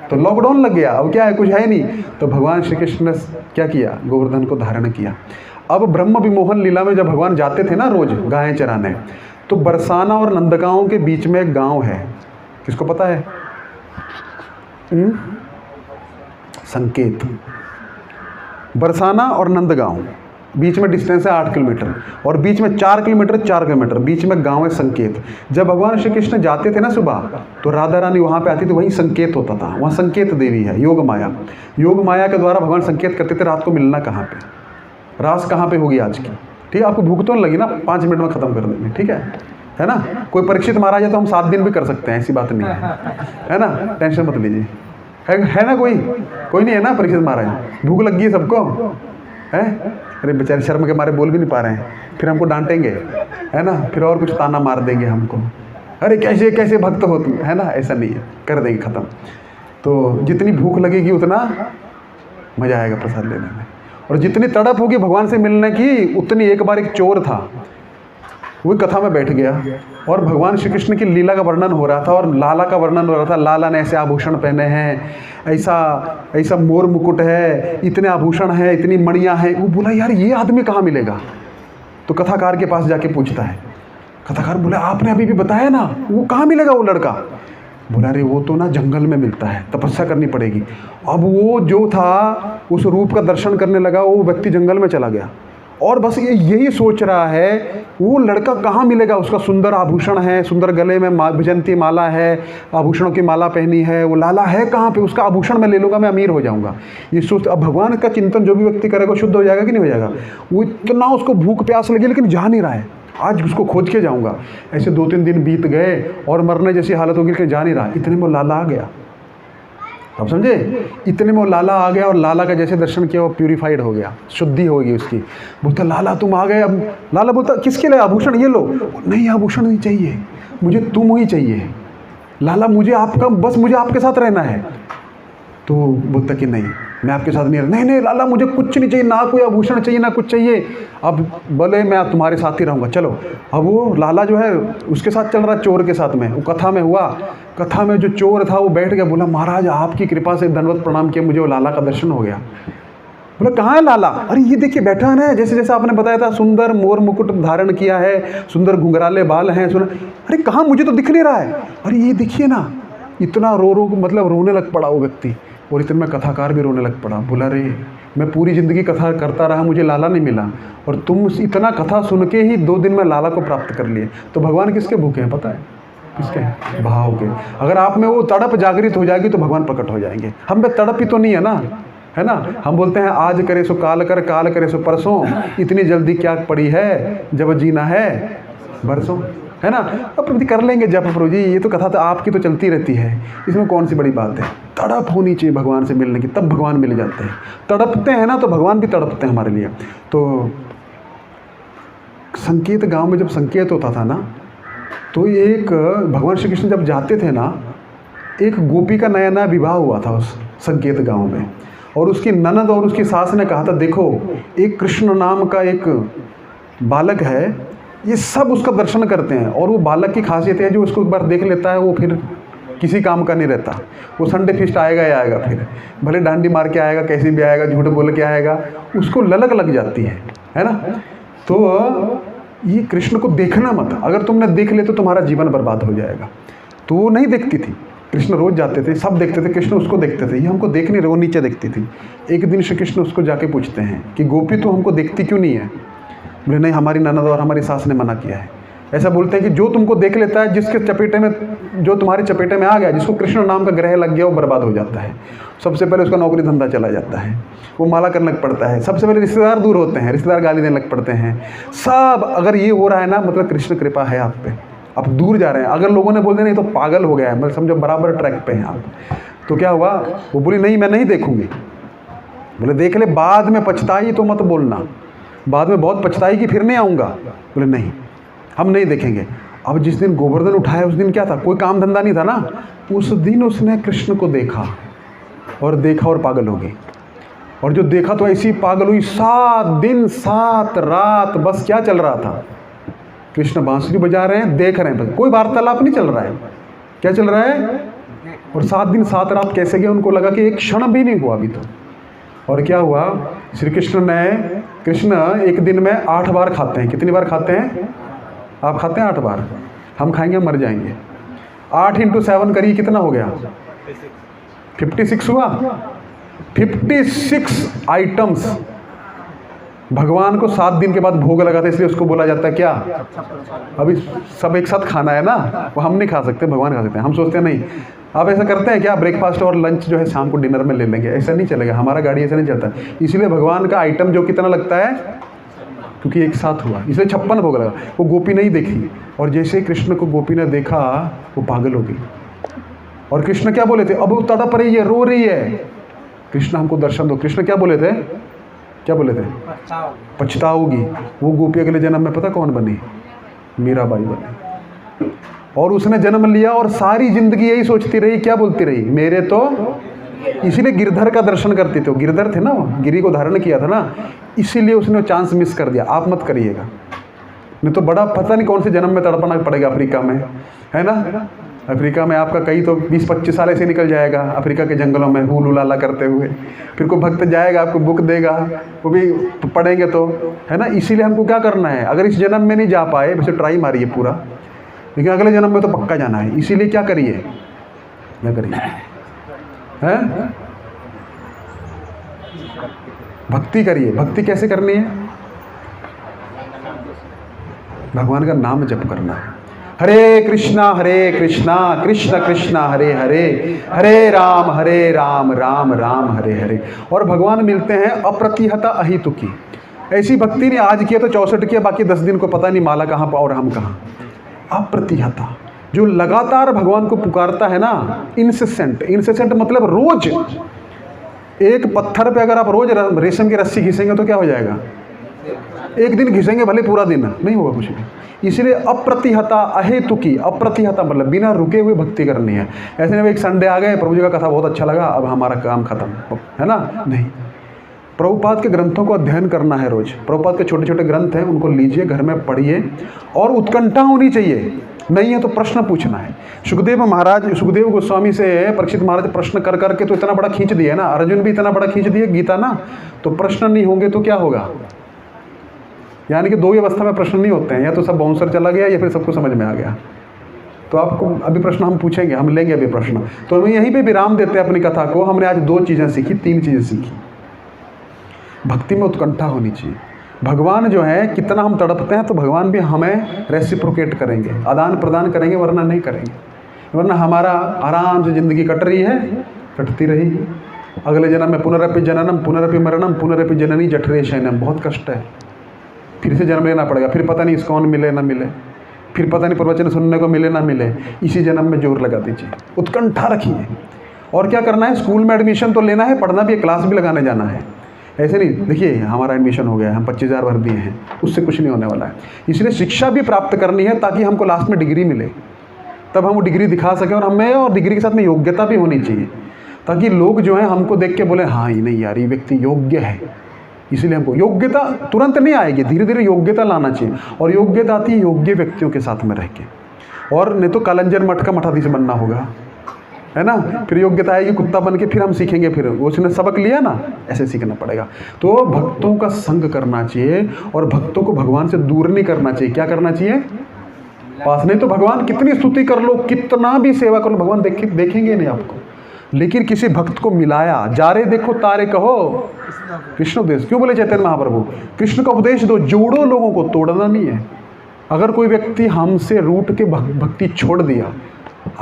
तो लॉकडाउन लग गया, अब क्या है, कुछ है नहीं। तो भगवान श्री कृष्ण ने क्या किया, गोवर्धन को धारण किया। अब ब्रह्म विमोहन लीला में जब भगवान जाते थे ना रोज गायें चराने, तो बरसाना और नंदगांव के बीच में एक गांव है, किसको पता है? संकेत। बरसाना और नंदगांव बीच में डिस्टेंस है 8 किलोमीटर, और बीच में 4 किलोमीटर बीच में गांव है संकेत। जब भगवान श्री कृष्ण जाते थे ना सुबह, तो राधा रानी वहाँ पे आती थी, वहीं संकेत होता था। वहाँ संकेत देवी है, योग माया। योग माया के द्वारा भगवान संकेत करते थे रात को मिलना कहाँ पे, रास कहाँ पे होगी आज की। ठीक है, आपको भूख तो नहीं लगी ना, 5 मिनट में ख़त्म कर देंगे, ठीक है ना। कोई परीक्षित महाराज है तो हम 7 दिन भी कर सकते हैं, ऐसी बात नहीं है ना, टेंशन मत लीजिए। है ना, कोई नहीं है ना परीक्षित महाराज। भूख लग गई है सबको, है, अरे बेचारे शर्म के मारे बोल भी नहीं पा रहे हैं, फिर हमको डांटेंगे, है ना, फिर और कुछ ताना मार देंगे हमको, अरे कैसे भक्त हो तुम, है ना। ऐसा नहीं है, कर देंगे ख़त्म। तो जितनी भूख लगेगी उतना मज़ा आएगा प्रसाद लेने में, और जितनी तड़प होगी भगवान से मिलने की उतनी। एक बार एक चोर था, वही कथा में बैठ गया और भगवान श्री कृष्ण की लीला का वर्णन हो रहा था और लाला का वर्णन हो रहा था। लाला ने ऐसे आभूषण पहने हैं, ऐसा ऐसा मोर मुकुट है, इतने आभूषण हैं, इतनी मणियाँ हैं। वो बोला यार ये आदमी कहाँ मिलेगा? तो कथाकार के पास जाके पूछता है। कथाकार बोला आपने अभी भी बताया ना, वो कहाँ मिलेगा वो लड़का? बोला अरे वो तो ना जंगल में मिलता है, तपस्या करनी पड़ेगी। अब वो जो था उस रूप का दर्शन करने लगा, वो व्यक्ति जंगल में चला गया और बस ये यही सोच रहा है वो लड़का कहाँ मिलेगा। उसका सुंदर आभूषण है, सुंदर गले में विजंती माला है, आभूषणों की माला पहनी है, वो लाला है कहाँ पे? उसका आभूषण मैं ले लूँगा, मैं अमीर हो जाऊँगा। ये सोच, अब भगवान का चिंतन जो भी व्यक्ति करेगा शुद्ध हो जाएगा कि नहीं हो जाएगा? वो इतना उसको भूख प्यास लगी लेकिन जा नहीं रहा है, आज उसको खोज के जाऊँगा। ऐसे 2-3 दिन बीत गए और मरने जैसी हालत हो गई कि जा नहीं रहा। इतने में लाला आ गया। अब समझे? इतने में वो लाला आ गया और लाला का जैसे दर्शन किया वो प्यूरिफाइड हो गया, शुद्धि हो गई उसकी। बोलता लाला तुम आ गए। अब लाला बोलता किसके लिए? आभूषण ये लो। नहीं आभूषण नहीं चाहिए, मुझे तुम ही चाहिए। लाला मुझे आपका, बस मुझे आपके साथ रहना है। तो बोलता कि नहीं मैं आपके साथ नहीं, नहीं नहीं लाला मुझे कुछ नहीं चाहिए, ना कोई आभूषण चाहिए ना कुछ चाहिए। अब बोले मैं तुम्हारे साथ ही रहूँगा, चलो। अब वो लाला जो है उसके साथ चल रहा, चोर के साथ में। वो कथा में हुआ, कथा में जो चोर था वो बैठ गया, बोला महाराज आपकी कृपा से दंडवत प्रणाम किया, मुझे वो लाला का दर्शन हो गया। बोला कहाँ है लाला? अरे ये देखिए बैठा है ना, जैसे जैसे आपने बताया था, सुंदर मोर मुकुट धारण किया है, सुंदर घुंघराले बाल हैं। अरे कहाँ, मुझे तो दिख नहीं रहा है। अरे ये देखिए ना, इतना रो मतलब रोने लग पड़ा वो व्यक्ति। और इतने में कथाकार भी रोने लग पड़ा। बोला रे मैं पूरी ज़िंदगी कथा करता रहा, मुझे लाला नहीं मिला और तुम इतना कथा सुन के ही 2 दिन में लाला को प्राप्त कर लिए। तो भगवान किसके भूखे हैं पता है? किसके? भाव के। अगर आप में वो तड़प जागृत हो जाएगी तो भगवान प्रकट हो जाएंगे। हम में तड़प ही तो नहीं है ना, है ना? हम बोलते हैं आज करे सो काल कर, काल करे सो परसों, इतनी जल्दी क्या पड़ी है, जब जीना है बरसों, है ना? अब कर लेंगे जब प्रभु जी, ये तो कथा तो आपकी तो चलती रहती है, इसमें कौन सी बड़ी बात है? तड़प होनी चाहिए भगवान से मिलने की, तब भगवान मिल जाते हैं। तड़पते हैं ना तो भगवान भी तड़पते हैं हमारे लिए। तो संकेत गांव में जब संकेत होता था ना, तो एक भगवान श्री कृष्ण जब जाते थे ना, एक गोपी का नया नया विवाह हुआ था उस संकेत गांव में। और उसकी ननद और उसकी सास ने कहा था देखो एक कृष्ण नाम का एक बालक है, ये सब उसका दर्शन करते हैं और वो बालक की खासियत है जो उसको एक बार देख लेता है वो फिर किसी काम का नहीं रहता। वो संडे फिस्ट आएगा ही आएगा, फिर भले डांडी मार के आएगा, कैसे भी आएगा, झूठ बोल के आएगा, उसको ललक लग जाती है ना? तो ये कृष्ण को देखना मत, अगर तुमने देख ले तो तुम्हारा जीवन बर्बाद हो जाएगा। तो वो नहीं देखती थी, कृष्ण रोज जाते थे, सब देखते थे, कृष्ण उसको देखते थे। ये हमको देख नहीं रहे, वो नीचे देखती थी। एक दिन श्री कृष्ण उसको जाके पूछते हैं कि गोपी तो हमको देखती क्यों नहीं है? बोले नहीं हमारी ननद और हमारी सास ने मना किया है। ऐसा बोलते हैं कि जो तुमको देख लेता है, जिसके चपेटे में, जो तुम्हारे चपेटे में आ गया, जिसको कृष्ण नाम का ग्रह लग गया, वो बर्बाद हो जाता है। सबसे पहले उसका नौकरी धंधा चला जाता है, वो माला करने लग पड़ता है, सबसे पहले रिश्तेदार दूर होते हैं, रिश्तेदार गाली देने लग पड़ते हैं सब। अगर ये हो रहा है ना, मतलब कृष्ण कृपा है आप पे, आप दूर जा रहे हैं। अगर लोगों ने बोल दिया नहीं तो पागल हो गया है, मतलब समझो बराबर ट्रैक पे हैं आप, तो क्या हुआ? वो बोली नहीं मैं नहीं देखूंगी। बोले देख ले, बाद में पछताई तो मत बोलना, बाद में बहुत पछताई कि फिर नहीं आऊँगा। बोले नहीं हम नहीं देखेंगे। अब जिस दिन गोवर्धन उठाया उस दिन क्या था? कोई काम धंधा नहीं था ना, उस दिन उसने कृष्ण को देखा और पागल हो गई। और जो देखा तो ऐसी पागल हुई, 7 दिन 7 रात बस क्या चल रहा था? कृष्ण बांसुरी बजा रहे हैं, देख रहे हैं, बस कोई वार्तालाप नहीं चल रहा है। क्या चल रहा है? और 7 दिन 7 रात कैसे गए उनको लगा कि एक क्षण भी नहीं हुआ अभी तो। और क्या हुआ? श्री कृष्ण एक दिन में 8 बार खाते हैं। कितनी बार खाते हैं? आप खाते हैं 8 बार, हम खाएंगे मर जाएंगे। 8 × 7 करिए, कितना हो गया? 56 हुआ। 56 आइटम्स भगवान को 7 दिन के बाद भोग लगा था, इसलिए उसको बोला जाता है क्या? अभी सब एक साथ खाना है ना, वो हम नहीं खा सकते, भगवान खा सकते हैं। हम सोचते हैं नहीं, आप ऐसा करते हैं क्या? ब्रेकफास्ट और लंच जो है शाम को डिनर में ले लेंगे, ऐसा नहीं चलेगा, हमारा गाड़ी ऐसा नहीं चलता। इसलिए भगवान का आइटम जो कितना लगता है, क्योंकि एक साथ हुआ, इसलिए 56 भोग लगा। वो गोपी नहीं देखी, और जैसे ही कृष्ण को गोपी ने देखा वो पागल हो गई। और कृष्ण क्या बोले थे? अब वो तड़प रही है, रो रही है, कृष्ण हमको दर्शन दो। कृष्ण क्या बोले थे? क्या बोले थे? पछताओगी। वो गोपी अगले जन्म में पता कौन बनी? मीराबाई बनी। और उसने जन्म लिया और सारी जिंदगी यही सोचती रही, क्या बोलती रही? मेरे तो, इसीलिए गिरधर का दर्शन करती थी, गिरधर थे ना, गिरी को धारण किया था ना, इसीलिए उसने चांस मिस कर दिया। आप मत करिएगा, नहीं तो बड़ा पता नहीं कौन से जन्म में तड़पना पड़ेगा अफ्रीका में, है ना। अफ्रीका में आपका कई तो 20-25 साल ऐसे निकल जाएगा अफ्रीका के जंगलों में हूल हुलाला करते हुए। फिर कोई भक्त जाएगा आपको बुक देगा, वो भी पढ़ेंगे तो, है ना। इसीलिए हमको क्या करना है, अगर इस जन्म में नहीं जा पाए वैसे ट्राई मारिए पूरा, लेकिन अगले जन्म में तो पक्का जाना है। इसीलिए क्या करिए, क्या करिए, हैं, भक्ति करिए। भक्ति कैसे करनी है, भगवान का नाम जप करना है। हरे कृष्णा कृष्ण कृष्ण हरे हरे, हरे राम राम राम हरे हरे। और भगवान मिलते हैं अप्रतिहता अहितुकी। ऐसी भक्ति नहीं आज की है तो 64 की है, बाकी 10 दिन को पता नहीं माला कहाँ पर और हम कहाँ। अप्रतिहता, जो लगातार भगवान को पुकारता है ना, इंसेसेंट मतलब रोज। एक पत्थर पे अगर आप रोज रेशम की रस्सी घिसेंगे तो क्या हो जाएगा, एक दिन घिसेंगे भले पूरा दिन नहीं होगा कुछ भी। इसलिए अप्रतिहता अहेतुकी, अप्रतिहता मतलब बिना रुके हुए भक्ति करनी है। ऐसे नहीं एक संडे आ गए, प्रभु जी का कथा बहुत अच्छा लगा, अब हमारा काम खत्म, है ना, नहीं। प्रभुपाद के ग्रंथों को अध्ययन करना है रोज। प्रभुपाद के छोटे छोटे ग्रंथ हैं, उनको लीजिए, घर में पढ़िए, और उत्कंठा होनी चाहिए। नहीं है तो प्रश्न पूछना है। सुखदेव गोस्वामी से परीक्षित महाराज प्रश्न कर करके तो इतना बड़ा खींच दिया ना, अर्जुन भी इतना बड़ा खींच दिया गीता ना। तो प्रश्न नहीं होंगे तो क्या होगा, यानी कि 2 ही अवस्था में प्रश्न नहीं होते हैं, या तो सब बाउंसर चला गया या फिर सबको समझ में आ गया। तो आपको अभी प्रश्न हम पूछेंगे, हम लेंगे अभी प्रश्न। तो हम यहीं पे विराम देते हैं अपनी कथा को। हमने आज 2 चीज़ें सीखी, 3 चीज़ें सीखी। भक्ति में उत्कंठा होनी चाहिए। भगवान जो है कितना हम तड़पते हैं तो भगवान भी हमें रेसिप्रोकेट करेंगे, आदान प्रदान करेंगे, वरना नहीं करेंगे। वरना हमारा आराम से ज़िंदगी कट रही है, कटती रहेगी। अगले जन्म में पुनरपि जननम पुनरपि मरणम पुनरपि जननी जठरे शयनम, बहुत कष्ट है। फिर से जन्म लेना पड़ेगा, फिर पता नहीं इस्कॉन मिले ना मिले, फिर पता नहीं प्रवचन सुनने को मिले ना मिले। इसी जन्म में जोर लगा दीजिए, उत्कंठा रखिए। और क्या करना है, स्कूल में एडमिशन तो लेना है, पढ़ना भी है, क्लास भी लगाने जाना है। ऐसे नहीं देखिए हमारा एडमिशन हो गया है, हम 25,000 भर दिए हैं, उससे कुछ नहीं होने वाला है। इसलिए शिक्षा भी प्राप्त करनी है ताकि हमको लास्ट में डिग्री मिले, तब हम वो डिग्री दिखा सकें। और हमें और डिग्री के साथ में योग्यता भी होनी चाहिए, ताकि लोग जो हैं हमको देख के बोले हाँ ही नहीं यार ये व्यक्ति योग्य है। इसलिए हमको योग्यता तुरंत नहीं आएगी, धीरे धीरे योग्यता लाना चाहिए। और योग्यता आती है योग्य व्यक्तियों के साथ में रह के, और नहीं तो कालंजर मठ का मठाधीश बनना होगा, है ना। फिर योग्यता आएगी कुत्ता बन के, फिर हम सीखेंगे, फिर उसने सबक लिया ना, ऐसे सीखना पड़ेगा। तो भक्तों का संग करना चाहिए और भक्तों को भगवान से दूर नहीं करना चाहिए। क्या करना चाहिए, पास। नहीं तो भगवान कितनी स्तुति कर लो, कितना भी सेवा कर लो, भगवान देखेंगे नहीं आपको। लेकिन किसी भक्त को मिलाया, जा रे देखो तारे कहो कृष्ण उपदेश। क्यों बोले चैतन्य महाप्रभु, कृष्ण का उपदेश दो, जोड़ो, लोगों को तोड़ना नहीं है। अगर कोई व्यक्ति हमसे रूठ के भक्ति छोड़ दिया,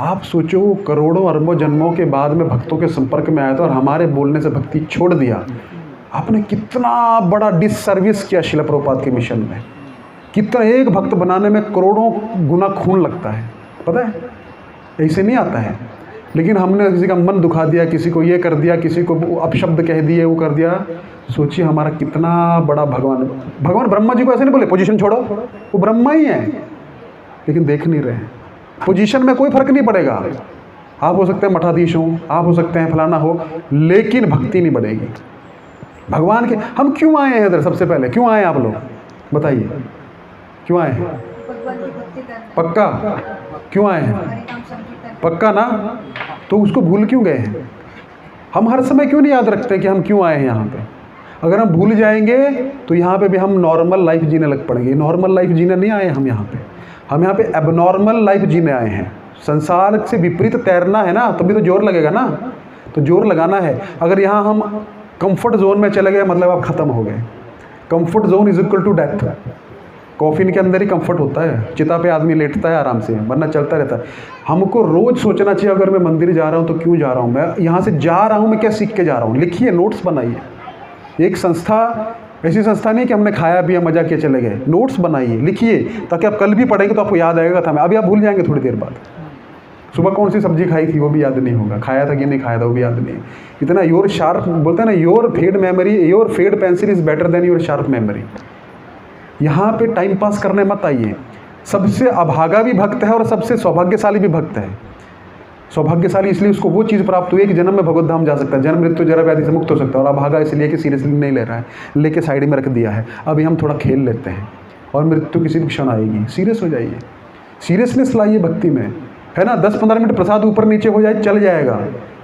आप सोचो करोड़ों अरबों जन्मों के बाद में भक्तों के संपर्क में आया था और हमारे बोलने से भक्ति छोड़ दिया, आपने कितना बड़ा डिससर्विस किया शिला प्रभुपाद के मिशन में। कितना, एक भक्त बनाने में करोड़ों गुना खून लगता है, पता है, ऐसे नहीं आता है। लेकिन हमने किसी का मन दुखा दिया, किसी को ये कर दिया, किसी को अपशब्द कह दिए, वो कर दिया। सोचिए हमारा कितना बड़ा भगवान ब्रह्मा जी को ऐसे नहीं बोले पोजीशन छोड़ो, वो ब्रह्मा ही है, लेकिन देख नहीं रहे हैं। पोजीशन में कोई फर्क नहीं पड़ेगा, आप हो सकते हैं मठाधीश हो, आप हो सकते हैं फलाना हो, लेकिन भक्ति नहीं बढ़ेगी भगवान के। हम क्यों आए हैं इधर, सबसे पहले क्यों आए आप लोग बताइए, क्यों आए हैं? पक्का क्यों आए हैं? पक्का ना? तो उसको भूल क्यों गए हैं? हम हर समय क्यों नहीं याद रखते कि हम क्यों आए हैं यहाँ पे? अगर हम भूल जाएंगे तो यहाँ पे भी हम नॉर्मल लाइफ जीने लग पड़ेंगे। नॉर्मल लाइफ जीने नहीं आए हम यहाँ पे पे एबनॉर्मल लाइफ जीने आए हैं। संसार से विपरीत तैरना है ना, तभी तो जोर लगेगा ना, तो जोर लगाना है। अगर यहाँ हम कंफर्ट जोन में चले गए मतलब आप ख़त्म हो गए। Comfort zone is equal to death. Coffin के अंदर ही कंफर्ट होता है, चिता पे आदमी लेटता है आराम से, वरना चलता रहता है। हमको रोज़ सोचना चाहिए, अगर मैं मंदिर जा रहा हूँ तो क्यों जा रहा हूँ, मैं यहाँ से जा रहा हूँ, मैं क्या सीख के जा रहा हूँ। लिखिए, नोट्स बनाइए। एक संस्था ऐसी संस्था नहीं कि हमने खाया पिया मजा किया चले गए, नोट्स बनाइए, लिखिए, ताकि आप कल भी पढ़ेंगे तो आपको याद आएगा था। मैं अभी आप भूल जाएंगे थोड़ी देर बाद। सुबह कौन सी सब्जी खाई थी वो भी याद नहीं होगा, खाया था कि नहीं खाया था वो भी याद नहीं। इतना योर शार्प बोलते हैं ना, your fade memory, your fade pencil is better than your sharp memory. यहाँ पे टाइम पास करने मत आइए। सबसे अभागा भी भक्त है और सबसे सौभाग्यशाली भी भक्त है। सौभाग्यशाली इसलिए उसको वो चीज़ प्राप्त हुई कि जन्म में भगवत धाम जा सकता है, जन्म मृत्यु जरा व्याधि से मुक्त हो सकता है। और अभागा इसलिए कि सीरियसली नहीं ले रहा है, लेके साइड में रख दिया है। अभी हम थोड़ा खेल लेते हैं, और मृत्यु किसी भी क्षण आएगी। सीरियस हो जाइए, सीरियसनेस लाइए भक्ति में, है ना। 10-15 मिनट प्रसाद ऊपर नीचे हो जाए चल जाएगा,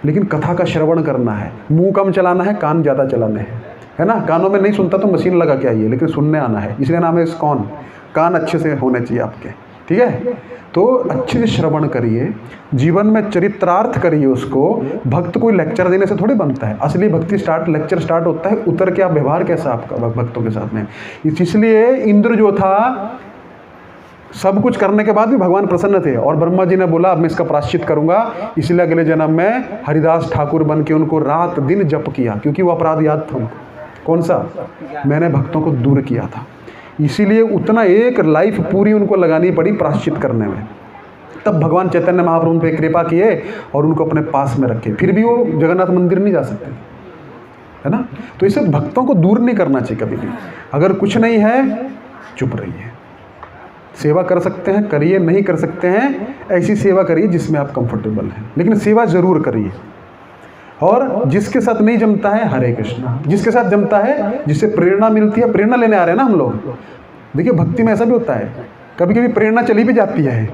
लेकिन कथा का श्रवण करना है। मुंह कम चलाना है, कान ज़्यादा चलाने हैं, है ना। कानों में नहीं सुनता तो मशीन लगा के आइए, लेकिन सुनने आना है, इसलिए नाम है इस्कॉन। कान अच्छे से होने चाहिए आपके, ठीक है। तो अच्छे से श्रवण करिए, जीवन में चरित्रार्थ करिए उसको। भक्त कोई लेक्चर देने से थोड़ी बनता है। असली भक्ति लेक्चर स्टार्ट होता है उतर के आप व्यवहार कैसा आपका भक्तों के साथ में। इसलिए इंद्र जो था, सब कुछ करने के बाद भी भगवान प्रसन्न थे, और ब्रह्मा जी ने बोला अब मैं इसका प्रायश्चित करूंगा, इसलिए अगले जन्म में हरिदास ठाकुर बन के उनको रात दिन जप किया, क्योंकि वो अपराध याद था उनको। कौन सा? मैंने भक्तों को दूर किया था, इसीलिए उतना एक लाइफ पूरी उनको लगानी पड़ी प्रायश्चित करने में। तब भगवान चैतन्य महाप्रभु पे कृपा किए और उनको अपने पास में रखे। फिर भी वो जगन्नाथ मंदिर नहीं जा सकते, है ना। तो इसे भक्तों को दूर नहीं करना चाहिए कभी भी। अगर कुछ नहीं है चुप रहिए, सेवा कर सकते हैं करिए, नहीं कर सकते हैं ऐसी सेवा करिए जिसमें आप कंफर्टेबल हैं, लेकिन सेवा जरूर करिए। और जिसके साथ नहीं जमता है हरे कृष्णा, जिसके साथ जमता है, जिससे प्रेरणा मिलती है। प्रेरणा लेने आ रहे हैं ना हम लोग। देखिए भक्ति में ऐसा भी होता है, कभी कभी प्रेरणा चली भी जाती है।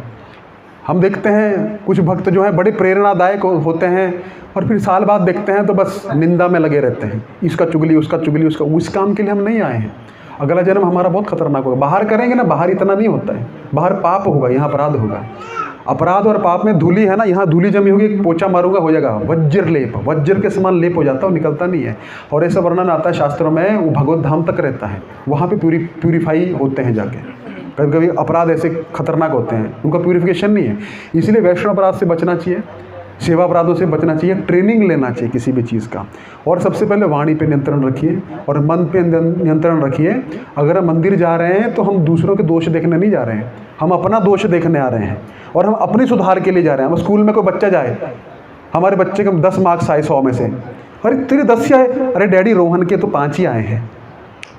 हम देखते हैं कुछ भक्त जो हैं बड़े प्रेरणादायक होते हैं, और फिर साल बाद देखते हैं तो बस निंदा में लगे रहते हैं, इसका चुगली उसका चुगली उसका। उस काम के लिए हम नहीं आए हैं। अगला जन्म हमारा बहुत खतरनाक होगा। बाहर करेंगे ना, बाहर इतना नहीं होता है, बाहर पाप होगा, यहाँ अपराध होगा। अपराध और पाप में धूली है ना, यहाँ धूली जमी होगी, पोछा मारूंगा हो जाएगा वज्र लेप, वज्र के समान लेप हो जाता है, निकलता नहीं है। और ऐसा वर्णन आता है शास्त्रों में, वो भगवत धाम तक रहता है, वहाँ पे प्यूरीफाई होते हैं जाके। कभी कभी अपराध ऐसे खतरनाक होते हैं, उनका प्यूरिफिकेशन नहीं है। इसलिए वैष्णव अपराध से बचना चाहिए, सेवा अपराधों से बचना चाहिए, ट्रेनिंग लेना चाहिए किसी भी चीज़ का। और सबसे पहले वाणी पे नियंत्रण रखिए और मन पे नियंत्रण रखिए। अगर हम मंदिर जा रहे हैं तो हम दूसरों के दोष देखने नहीं जा रहे हैं, हम अपना दोष देखने आ रहे हैं, और हम अपने सुधार के लिए जा रहे हैं। हम स्कूल में कोई बच्चा जाए, हमारे बच्चे के 10 मार्क्स आए 100 में से, अरे तेरे 10 ही आए, अरे डैडी रोहन के तो 5 ही आए हैं।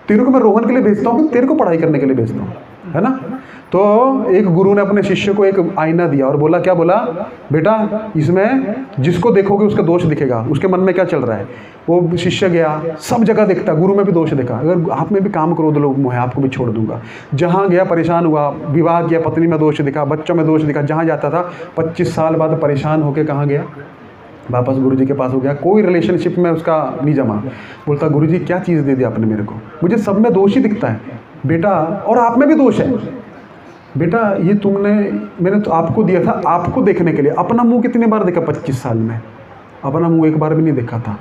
तेरे को मैं रोहन के लिए भेजता हूँ, तेरे को पढ़ाई करने के लिए भेजता हूँ, है ना। तो एक गुरु ने अपने शिष्य को एक आईना दिया और बोला, क्या बोला? बेटा इसमें जिसको देखोगे उसका दोष दिखेगा, उसके मन में क्या चल रहा है। वो शिष्य गया, सब जगह देखता, गुरु में भी दोष देखा। अगर आप में भी काम क्रोध लोग मोह है, आपको भी छोड़ दूंगा। जहाँ गया परेशान हुआ, विवाह किया, पत्नी में दोष दिखा, बच्चों में दोष दिखा, जहाँ जाता था 25 साल बाद परेशान होकर कहाँ गया? वापस गुरुजी के पास हो गया। कोई रिलेशनशिप में उसका नहीं जमा। बोलता गुरुजी क्या चीज़ दे दी आपने मेरे को, मुझे सब में दोष ही दिखता है बेटा, और आप में भी दोष है बेटा। ये मैंने तो आपको दिया था आपको देखने के लिए। अपना मुंह कितनी बार देखा 25 साल में? अपना मुंह एक बार भी नहीं देखा था।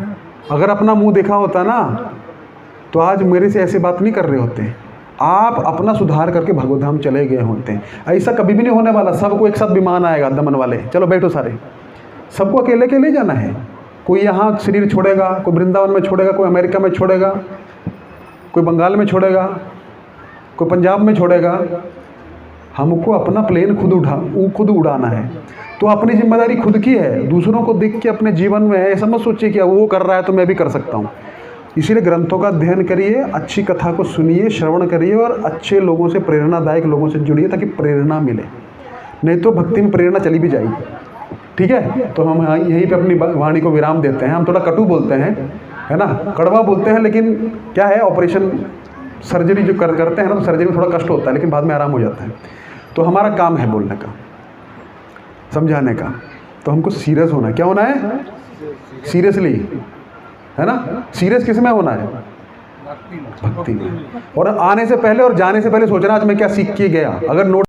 अगर अपना मुंह देखा होता ना तो आज मेरे से ऐसे बात नहीं कर रहे होते। आप अपना सुधार करके भगवतधाम चले गए होते। ऐसा कभी भी नहीं होने वाला। सबको एक साथ विमान आएगा, दमन वाले, चलो बैठो सारे, सबको अकेले अकेले जाना है। कोई यहाँ शरीर छोड़ेगा, कोई वृंदावन में छोड़ेगा, कोई अमेरिका में छोड़ेगा, कोई बंगाल में छोड़ेगा, कोई पंजाब में छोड़ेगा। हमको अपना प्लेन खुद उड़ाना है। तो अपनी जिम्मेदारी खुद की है। दूसरों को देख के अपने जीवन में ऐसा मत सोचिए कि वो कर रहा है तो मैं भी कर सकता हूँ। इसीलिए ग्रंथों का अध्ययन करिए, अच्छी कथा को सुनिए, श्रवण करिए, और अच्छे लोगों से, प्रेरणादायक लोगों से जुड़िए ताकि प्रेरणा मिले। नहीं तो भक्ति में प्रेरणा चली भी जाएगी। ठीक है, तो हम यहीं पे अपनी वाणी को विराम देते हैं। हम थोड़ा कटु बोलते हैं, है ना, कड़वा बोलते हैं, लेकिन क्या है, ऑपरेशन सर्जरी जो करते हैं ना, तो सर्जरी में थोड़ा कष्ट होता है, लेकिन बाद में आराम हो जाता है। तो हमारा काम है बोलने का, समझाने का। तो हमको सीरियस होना है। क्या होना है? सीरियसली, है ना। सीरियस किस में होना है? भक्ति में। और आने से पहले और जाने से पहले सोचना आज मैं क्या सीख के गया। अगर नोट